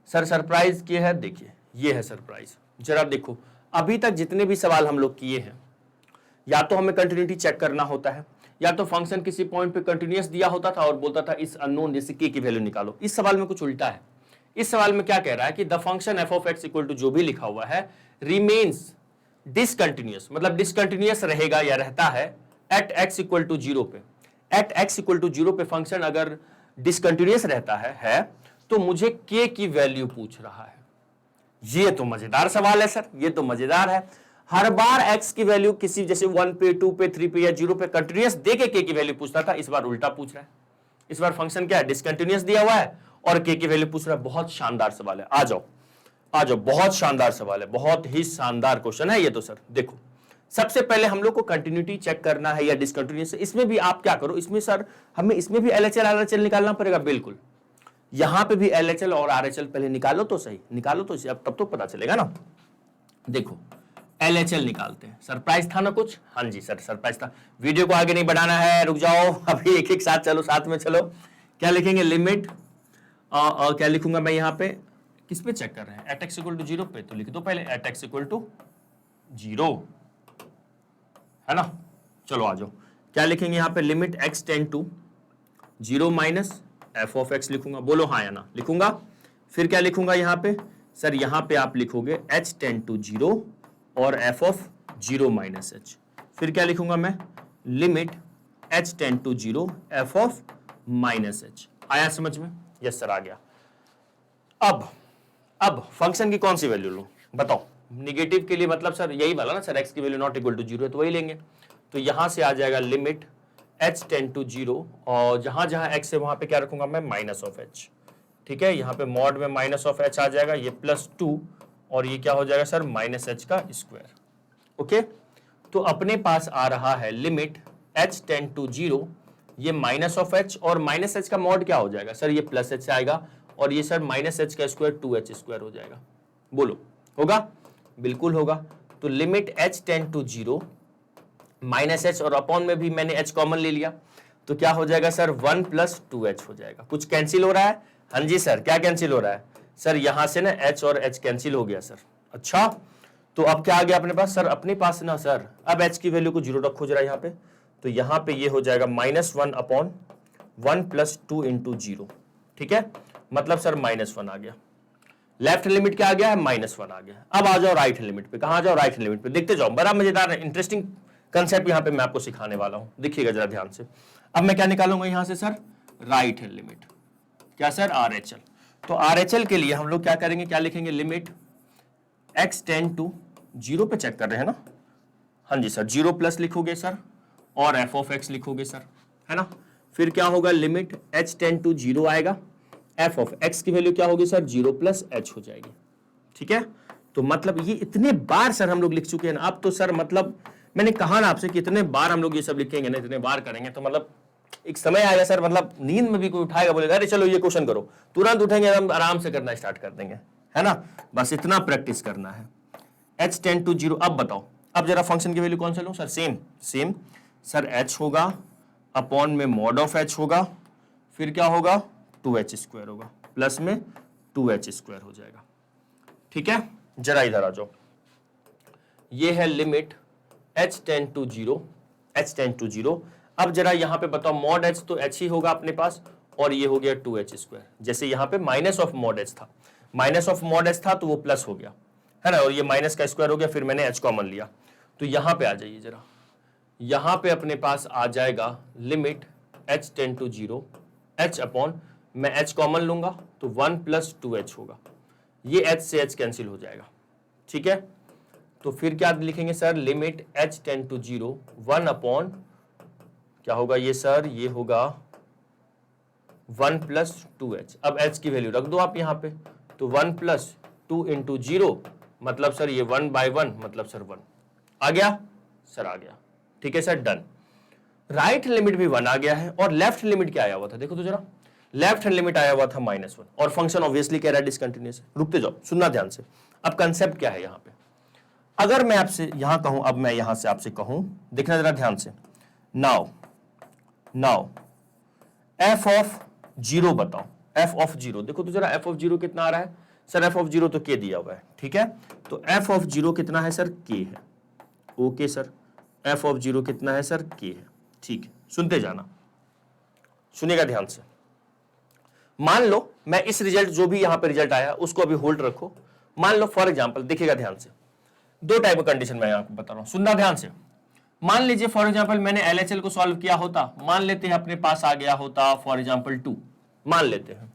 सर। सरप्राइज क्या है, देखिए ये है सरप्राइज। जरा देखो, अभी तक जितने भी सवाल हम लोग किए हैं, या तो हमें कंटिन्यूटी चेक करना होता है, या तो फंक्शन किसी पॉइंट पे कंटिन्यूअस दिया होता था और बोलता था इस अननोन जैसे k की वैल्यू निकालो। इस सवाल में कुछ उल्टा है। इस सवाल में क्या कह रहा है कि the function f of x equal to जो भी लिखा हुआ है रिमेन्स डिसकंटिन्यूअस, मतलब डिसकंटिन्यूअस रहेगा या रहता है एट x इक्वल टू 0 पे। एट x इक्वल टू 0 पे फंक्शन अगर डिसकंटिन्यूअस रहता है तो मुझे k की वैल्यू पूछ रहा है। ये तो मजेदार सवाल है सर, ये तो मजेदार है। हर बार x की वैल्यू किसी जैसे 1 पे 2 पे 3 पे या 0 पे कंटिन्यूअस देके k की वैल्यू पूछता था, इस बार उल्टा पूछ रहा है। इस बार फंक्शन क्या है, डिसकंटिन्यूअस दिया हुआ है और k की वैल्यू पूछ रहा है। बहुत शानदार सवाल है, आ जाओ आ जाओ, बहुत शानदार सवाल है, बहुत ही शानदार क्वेश्चन है ये तो सर। देखो सबसे पहले हम लोग को कंटिन्यूटी चेक करना है या डिसकंटिन्यूअस, इसमें भी आप क्या करो, इसमें सर हमें इसमें भी LHL RHL निकालना पड़ेगा, बिल्कुल। यहां पे भी LHL और RHL पहले निकालो तो सही, निकालो तो सही, अब तब तो पता चलेगा ना। देखो LHL निकालते हैं। सरप्राइज था ना कुछ, हाँ जी सर सरप्राइज था। वीडियो को आगे नहीं बढ़ाना है, रुक जाओ, अभी एक एक साथ चलो, साथ में चलो। क्या लिखेंगे, लिमिट क्या लिखूंगा मैं यहाँ पे, किस पे चेक कर रहे हैं, एट एक्स इक्वल टू 0 पे, तो लिख दो पहले एट एक्स इक्वल टू 0, है ना। चलो आ जाओ, क्या लिखेंगे यहाँ पे, limit x tend to 0 minus f of x लिखूंगा, बोलो हाँ या ना, लिखूंगा। फिर क्या लिखूंगा यहाँ पे, सर यहाँ पे आप लिखोगे h टेंड टू 0 और f ऑफ 0 माइनस h। फिर क्या लिखूंगा मैं, limit h tend to 0 f of minus h। आया समझ में, यस सर आ गया। अब फंक्शन की कौन सी वैल्यू लूं बताओ, निगेटिव के लिए मतलब सर यही वाला ना सर, x की वैल्यू नॉट इक्वल टू 0 है तो वही लेंगे। तो यहां से आ जाएगा लिमिट h टेंड टू 0 और जहां जहां x है वहां पे क्या रखूंगा मैं, माइनस ऑफ h। ठीक है, यहाँ पे मॉड में माइनस ऑफ h आ जाएगा, ये +2 और ये क्या हो जाएगा सर, माइनस h का स्क्वायर। ओके, तो अपने पास आ रहा है लिमिट h टेंड टू 0, ये माइनस ऑफ h और माइनस h का मॉड क्या हो जाएगा सर, ये प्लस h आएगा और ये सर माइनस h का स्क्वायर 2h स्क्वायर हो जाएगा। बोलो होगा, बिल्कुल होगा। तो limit h tend to 0 minus h और अपॉन में भी मैंने h कॉमन ले लिया, तो क्या हो जाएगा सर, 1 + 2h हो जाएगा। कुछ कैंसिल हो रहा है, हाँ जी सर, क्या कैंसिल हो रहा है सर, यहां से ना h और h कैंसिल हो गया सर। अच्छा, तो अब क्या आ गया अपने पास सर, अपने पास ना सर, अब h की वैल्यू को 0 रखो जरा यहाँ पे, तो यहाँ पे ये हो जाएगा -1 अपॉन 1 + 2 × 0। ठीक है, मतलब सर -1 आ गया। लेफ्ट लिमिट क्या आ गया है, -1 आ गया। अब आ जाओ राइट लिमिट पे, कहां जाओ, राइट लिमिट पे, देखते जाओ, बड़ा मजेदार इंटरेस्टिंग कंसेप्ट यहां पे मैं आपको सिखाने वाला हूं, देखिएगा जरा ध्यान से। अब मैं क्या निकालूंगा यहां से सर, राइट हैंड लिमिट, क्या सर, RHL। तो RHL के लिए हम लोग क्या करेंगे, क्या लिखेंगे, लिमिट x टेंड टू 0 पे चेक कर रहे हैं ना, हाँ जी सर, 0 प्लस लिखोगे सर और f ऑफ x लिखोगे सर, है ना। फिर क्या होगा, लिमिट h टेंड टू 0 आएगा, f ऑफ x की वैल्यू क्या होगी सर, 0 + h हो जाएगी। ठीक है, तो मतलब ये इतने बार सर हम लोग लिख चुके हैं ना, अब तो सर मतलब मैंने कहा ना आपसे कि इतने बार हम लोग ये सब लिखेंगे ना, इतने बार करेंगे तो मतलब एक समय आएगा सर, मतलब नींद में भी कोई उठाएगा, बोलेगा अरे चलो ये क्वेश्चन करो, तुरंत उठेंगे, हम आराम से करना स्टार्ट कर देंगे, है ना। बस इतना प्रैक्टिस करना है। h टेंड टू 0, अब बताओ, अब जरा फंक्शन की वैल्यू कौन सा लूं सर, सेम सर, h होगा अपॉन में मॉड ऑफ h होगा, फिर क्या होगा, 2h स्क्वायर होगा, प्लस में 2h स्क्वायर हो जाएगा। ठीक है, जरा इधर आ जाओ, ये है लिमिट h टेंड टू 0। अब जरा यहां पे बताओ, मॉड h तो h ही होगा अपने पास और ये हो गया 2h स्क्वायर। जैसे यहां पे माइनस ऑफ मॉड h था, माइनस ऑफ मॉड h था तो वो प्लस हो गया, है ना, और ये माइनस का स्क्वायर हो गया, फिर मैंने h कॉमन लिया। तो यहां पे आ जाइए जरा, यहां पे अपने पास आ जाएगा limit h tend to 0, h upon, मैं h कॉमन लूंगा तो 1 + 2h होगा, ये h से h कैंसिल हो जाएगा। ठीक है, तो फिर क्या लिखेंगे sir, limit h tend to 0, 1 upon क्या होगा ये सर, ये होगा 1 प्लस 2h। अब h की वैल्यू रख दो आप यहां पे, तो 1 प्लस 2 इंटू 0 मतलब सर ये 1/1 मतलब सर 1 आ गया सर, आ गया। ठीक है सर, डन। राइट लिमिट भी 1 आ गया है और लेफ्ट लिमिट क्या आया हुआ था देखो तो जरा, लेफ्ट हैंड लिमिट आया हुआ था -1 और फंक्शन ऑब्वियसली कह रहा है डिसकंटिन्यूअस। रुकते जाओ, सुनना ध्यान से। अब कंसेप्ट क्या है यहां पे, अगर मैं आपसे यहां कहूं, अब मैं यहां से आपसे कहूं, देखना जरा ध्यान से, नाउ एफ ऑफ 0 बताओ, एफ ऑफ 0 देखो तो जरा, एफ ऑफ 0 कितना आ रहा है सर, एफ ऑफ 0 तो के दिया हुआ है, ठीक है, तो एफ ऑफ 0 कितना है सर, के है। ओके सर, एफ ऑफ 0 कितना है सर, के है। ठीक है, सुनते जाना, सुनिएगा ध्यान से। मान लो मैं इस रिजल्ट, जो भी यहां पे रिजल्ट आया उसको अभी होल्ड रखो। मान लो फॉर एग्जांपल, देखिएगा ध्यान से, दो टाइप ऑफ कंडीशन मैं आपको बता रहा हूं, सुनना ध्यान से। मान लीजिए फॉर एग्जांपल मैंने एलएचएल को सॉल्व किया होता, मान लेते हैं अपने पास आ गया होता फॉर एग्जांपल 2, मान लेते हैं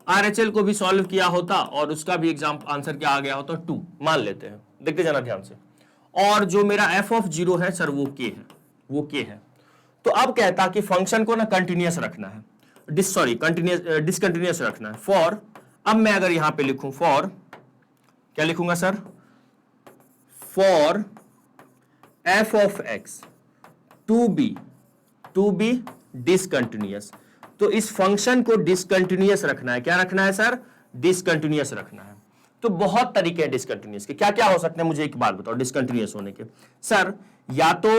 आरएचएल को भी सॉल्व किया होता और उसका भी एग्जांपल आंसर क्या आ गया होता 2, मान लेते हैं, देखते जाना ध्यान से। और जो मेरा एफ ऑफ 0 है सर वो के है, वो के है। तो अब कहता कि फंक्शन को ना कंटिन्यूअस रखना है, डिसकंटिन्यूअस रखना है। फॉर, अब मैं अगर यहां पे लिखूं फॉर, क्या लिखूंगा sir, for f of x to be discontinuous, तो इस फंक्शन को डिसकंटिन्यूअस रखना है। क्या रखना है सर, डिसकंटिन्यूअस रखना है। तो बहुत तरीके हैं डिसकंटिन्यूअस के, क्या क्या हो सकते हैं मुझे एक बात बताओ डिसकंटिन्यूअस होने के। सर या तो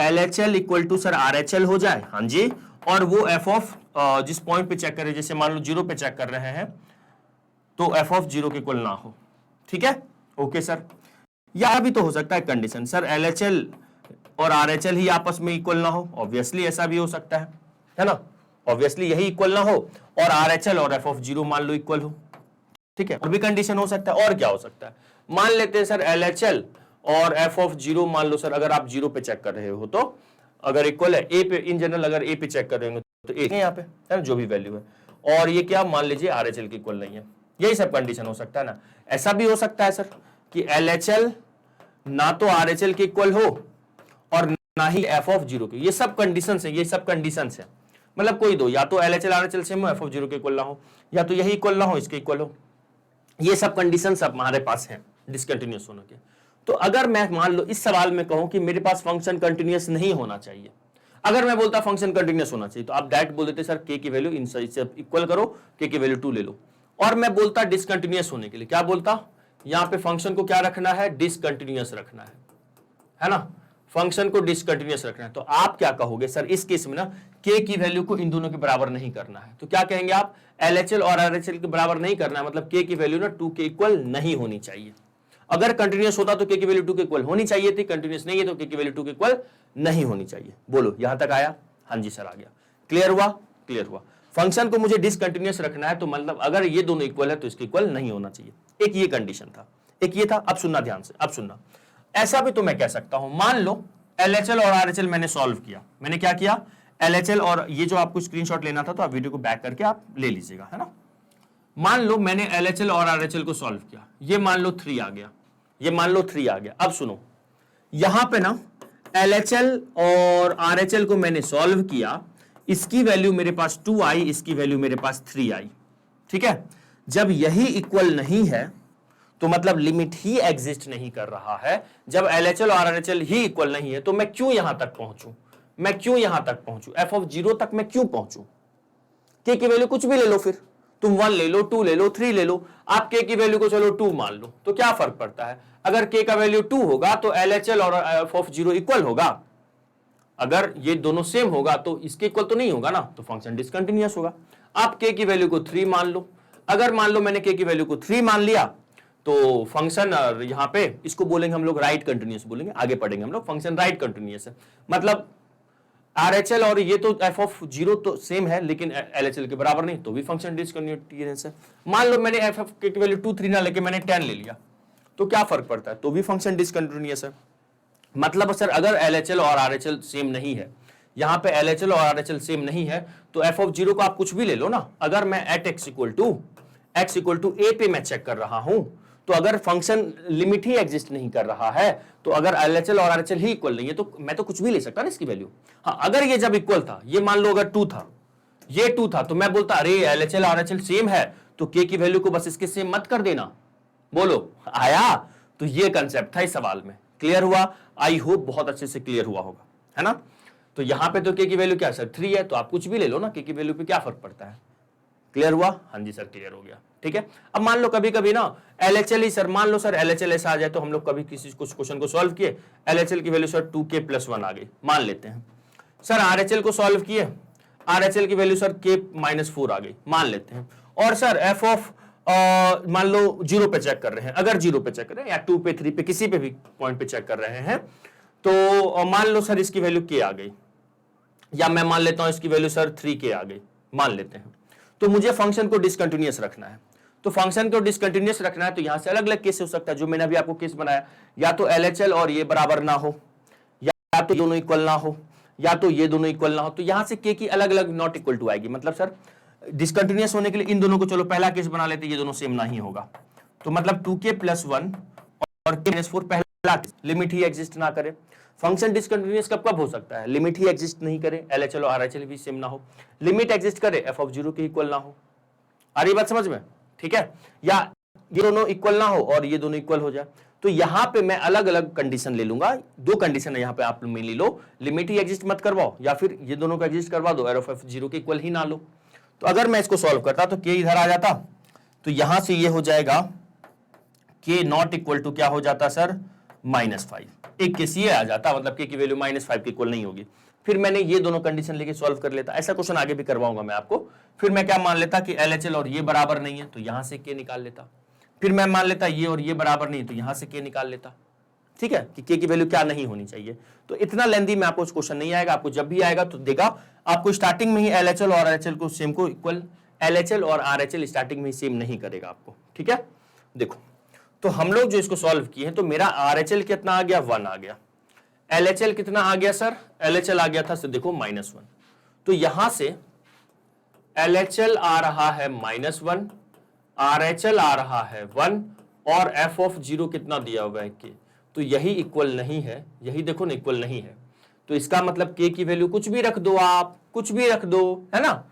LHL equal to sir RHL हो जाए, हाँ जी, और वो एफ ऑफ जिस पॉइंट पे चेक कर रहे हैं, जैसे मान लो 0 पे चेक कर रहे हैं, तो एफ ऑफ 0 के इक्वल ना हो, ठीक है, ओके सर। या भी तो हो सकता है कंडीशन सर LHL और RHL ही आपस में इक्वल ना हो, ऑब्वियसली ऐसा भी हो सकता है ना, ऑब्वियसली यही इक्वल ना हो और RHL और एफ ऑफ 0 मान लो इक्वल हो, ठीक है, और भी कंडीशन हो सकता है। और क्या हो सकता है, मान लेते हैं सर LHL और एफ ऑफ 0 मान लो सर, अगर आप 0 पे चेक कर रहे हो तो अगर इक्वल है ए पे, इन जनरल अगर ए पे चेक कर रहे हो तो ए यहाँ पे है ना, जो भी वैल्यू है, और ये क्या मान लीजिए RHL के इक्वल नहीं है, यही सब कंडीशन हो सकता है ना। ऐसा भी हो सकता है सर कि LHL ना तो RHL के इक्वल हो और ना ही एफ ऑफ 0 के, ये सब कंडीशंस है, ये सब कंडीशंस है, मतलब कोई दो, या तो LHL RHL सेम हो, एफ ऑफ 0 के इक्वल ना हो, या तो यही इक्वल ना हो इसके इक्वल हो, ये सब कंडीशंस अब हमारे पास हैं डिसकंटिन्यूअस होने के। तो अगर मैं मान लो इस सवाल में कहूं कि मेरे पास फंक्शन कंटिन्यूअस नहीं होना चाहिए, अगर मैं बोलता फंक्शन कंटिन्यूअस होना चाहिए, तो आप डायरेक्ट बोल देते सर के की वैल्यू इन से इक्वल करो, के की वैल्यू 2 ले लो। और मैं बोलता डिसकंटिन्यूअस होने के लिए क्या बोलता, यहां पे फंक्शन को क्या रखना है, डिसकंटिन्यूअस रखना है ना, फंक्शन को डिसकंटिन्यूअस रखना है। तो आप क्या कहोगे सर इस केस में ना, के की वैल्यू को इन दोनों के बराबर नहीं करना है, तो क्या कहेंगे आप, LHL और RHL के बराबर नहीं करना है, मतलब के की वैल्यू ना 2 के इक्वल नहीं होनी चाहिए। अगर कंटिन्यूअस होता तो के की वैल्यू 2 के इक्वल होनी चाहिए थी, कंटिन्यूअस नहीं है तो के की वैल्यू 2 के इक्वल नहीं होनी चाहिए। बोलो यहां तक आया, हाँ जी सर आ गया, क्लियर हुआ, क्लियर हुआ। फंक्शन को मुझे डिसकंटिन्यूअस रखना है, तो मतलब अगर ये दोनों इक्वल है तो इसके इक्वल नहीं होना चाहिए, एक ये कंडीशन था, एक ये था। अब सुनना ध्यान से, अब सुनना, ऐसा भी तो मैं कह सकता हूं, मान लो LHL और RHL मैंने सॉल्व किया, मैंने क्या किया, LHL और ये जो आपको स्क्रीनशॉट लेना था तो आप वीडियो को बैक करके आप ले लीजिएगा, है ना। मान लो मैंने LHL और RHL को सॉल्व किया, ये मान लो 3 आ गया, ये मान लो 3 आ गया। अब सुनो, यहां पे ना LHL और RHL को मैंने सॉल्व किया, इसकी वैल्यू मेरे पास 2 आई, इसकी वैल्यू मेरे पास 3 आई, ठीक है। जब यही इक्वल नहीं है तो मतलब लिमिट ही एग्जिस्ट नहीं कर रहा है, जब LHL और RHL ही इक्वल नहीं है तो मैं क्यों यहां तक पहुंचूं, मैं क्यों यहां तक पहुंचूं, एफ ऑफ 0 तक मैं क्यों पहुंचूं। के की वैल्यू कुछ भी ले लो, फिर तुम 1 ले लो, 2 ले लो, 3 ले लो, आप के की वैल्यू को चलो 2 मान लो, तो क्या फर्क पड़ता है, अगर के का वैल्यू 2 होगा तो LHL और एफ ऑफ 0 इक्वल होगा, अगर ये दोनों सेम होगा तो इसके इक्वल तो नहीं होगा ना, तो फंक्शन डिसकंटिन्यूअस होगा। आप के की वैल्यू को 3 मान लो, अगर मान लो मैंने के की वैल्यू को 3 मान लिया तो फंक्शन यहां पे इसको बोलेंगे हम लोग राइट कंटिन्यूअस बोलेंगे, आगे पढ़ेंगे हम लोग, फंक्शन राइट कंटिन्यूअस है, मतलब RHL और ये तो एफ ऑफ 0 तो सेम है लेकिन LHL के बराबर नहीं, तो भी फंक्शन डिसकंटिन्यूअस है। मान लो मैंने एफ ऑफ की वैल्यू 2 3 ना लेके मैंने 10 ले लिया, तो क्या फर्क पड़ता है, तो भी फंक्शन डिसकंटिन्यूअस है। मतलब सर अगर LHL और RHL सेम नहीं है, यहां पे LHL और RHL सेम नहीं है, तो एफ ऑफ 0 को आप कुछ भी ले लो ना, अगर मैं at x equal to a पे मैं चेक कर रहा हूं, तो अगर फंक्शन लिमिट ही एग्जिस्ट नहीं कर रहा है, तो अगर LHL और RHL ही इक्वल नहीं है तो मैं तो कुछ भी ले सकता ना इसकी वैल्यू। हाँ, अगर ये जब इक्वल था, ये मान लो अगर 2 था, ये 2 था तो मैं बोलता अरे LHL RHL सेम है तो K की वैल्यू को बस इसके सेम मत कर देना। बोलो आया? तो ये कंसेप्ट था इस सवाल में। क्लियर हुआ? आई होप बहुत अच्छे से क्लियर हुआ होगा, है ना? तो यहां पे तो K की वैल्यू क्या सर 3 है, तो आप कुछ भी ले लो ना, K की वैल्यू पे क्या फर्क पड़ता है। क्लियर हुआ? हाँ जी सर क्लियर हो गया। ठीक है, अब मान लो कभी कभी ना LHL ही सर, मान लो सर LHL ऐसा आ जाए तो हम लोग कभी किसी कुछ क्वेश्चन को सॉल्व किए, LHL की वैल्यू सर 2K + 1 आ गई, मान लेते हैं। सर RHL को सॉल्व किए, RHL की वैल्यू सर K - 4 आ गई, मान लेते हैं। और सर f ऑफ मान लो 0 पे चेक कर रहे हैं, अगर 0 पे चेक कर रहे हैं या 2 पे 3 पे किसी पे भी पॉइंट पे चेक कर रहे हैं, तो मान लो सर इसकी वैल्यू K आ गई, या मैं मान लेता हूं इसकी वैल्यू सर 3K आ गई, मान लेते हैं। तो मुझे फंक्शन को डिसकंटिन्यूअस रखना है, तो फंक्शन को डिसकंटिन्यूअस रखना है तो यहां से अलग अलग केस हो सकता है, जो मैंने अभी आपको केस बनाया, या तो LHL और ये बराबर ना हो, या तो दोनों इक्वल ना हो, या तो ये दोनों इक्वल ना हो, तो यहां से K की अलग अलग नॉट इक्वल टू आएगी। मतलब सर डिसकंटिन्यूअस होने के लिए इन दोनों को चलो पहला केस बना लेते, ये दोनों सेम ना ही होगा, तो मतलब 2K + 1 और K - 4 पहला केस, लिमिट ही एग्जिस्ट ना करे। फंक्शन डिसकंटिन्यूअस कब कब हो सकता है? लिमिट ही एग्जिस्ट नहीं करे, LHL और RHL भी सेम ना हो, लिमिट एग्जिस्ट करे, f ऑफ 0 के इक्वल ना हो। आ रही बात समझ में? ठीक है, या ये दोनों इक्वल ना हो और ये दोनों इक्वल हो जाए, तो यहां पे मैं अलग अलग कंडीशन ले लूंगा। दो कंडीशन है यहां पे, आप मेनली लो, लिमिट ही एग्जिस्ट मत करवाओ, या फिर ये दोनों को एग्जिस्ट करवा दो, f ऑफ 0 के इक्वल ही ना लो। तो अगर मैं इसको सॉल्व करता तो K इधर आ जाता, तो यहां से ये हो जाएगा K नॉट इक्वल टू क्या हो जाता सर -5, एक केस ये आ जाता, मतलब K की वैल्यू -5 के इक्वल नहीं होगी। फिर मैंने ये दोनों कंडीशन लेके सॉल्व कर लेता, ऐसा क्वेश्चन आगे भी करवाऊंगा मैं आपको। फिर मैं क्या मान लेता कि LHL और ये बराबर नहीं है, तो यहां से K निकाल लेता। फिर मैं मान लेता ये और ये बराबर नहीं, तो यहां से K निकाल लेता। ठीक है, कि K की वैल्यू क्या नहीं होनी चाहिए। तो इतना लेंदी में आपको क्वेश्चन नहीं आएगा, आपको जब भी आएगा तो देगा आपको स्टार्टिंग में ही LHL और RHL को सेम को इक्वल, LHL और RHL स्टार्टिंग में ही सेम नहीं करेगा आपको। ठीक है, देखो तो हम लोग जो इसको सॉल्व किए हैं, तो मेरा RHL कितना आ गया 1 आ गया, LHL कितना आ गया सर, LHL आ गया था सर देखो -1, तो यहां से LHL आ रहा है -1, RHL आ रहा है 1, और f ऑफ 0 कितना दिया हुआ है K, तो यही इक्वल नहीं है, यही देखो ना इक्वल नहीं है, तो इसका मतलब K की वैल्यू कुछ भी रख दो, आप कुछ भी रख दो, है ना,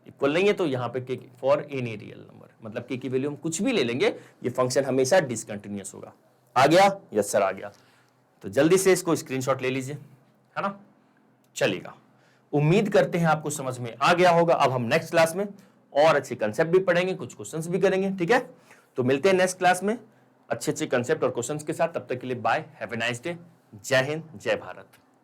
इक्वल नहीं है, तो यहां पे K for any real number, मतलब K की वैल्यू हम कुछ भी ले लेंगे, ये फंक्शन हमेशा डिसकंटिन्यूअस होगा। आ गया? यस सर आ गया। तो जल्दी से इसको स्क्रीनशॉट ले लीजिए, है ना, चलेगा। उम्मीद करते हैं आपको समझ में आ गया होगा। अब हम नेक्स्ट क्लास में और अच्छे कंसेप्ट भी पढ़ेंगे, कुछ क्वेश्चंस भी करेंगे। ठीक है, तो मिलते हैं नेक्स्ट क्लास में अच्छे अच्छे कंसेप्ट और क्वेश्चंस के साथ। तब तक के लिए bye, have a nice day, जय हिंद, जय भारत।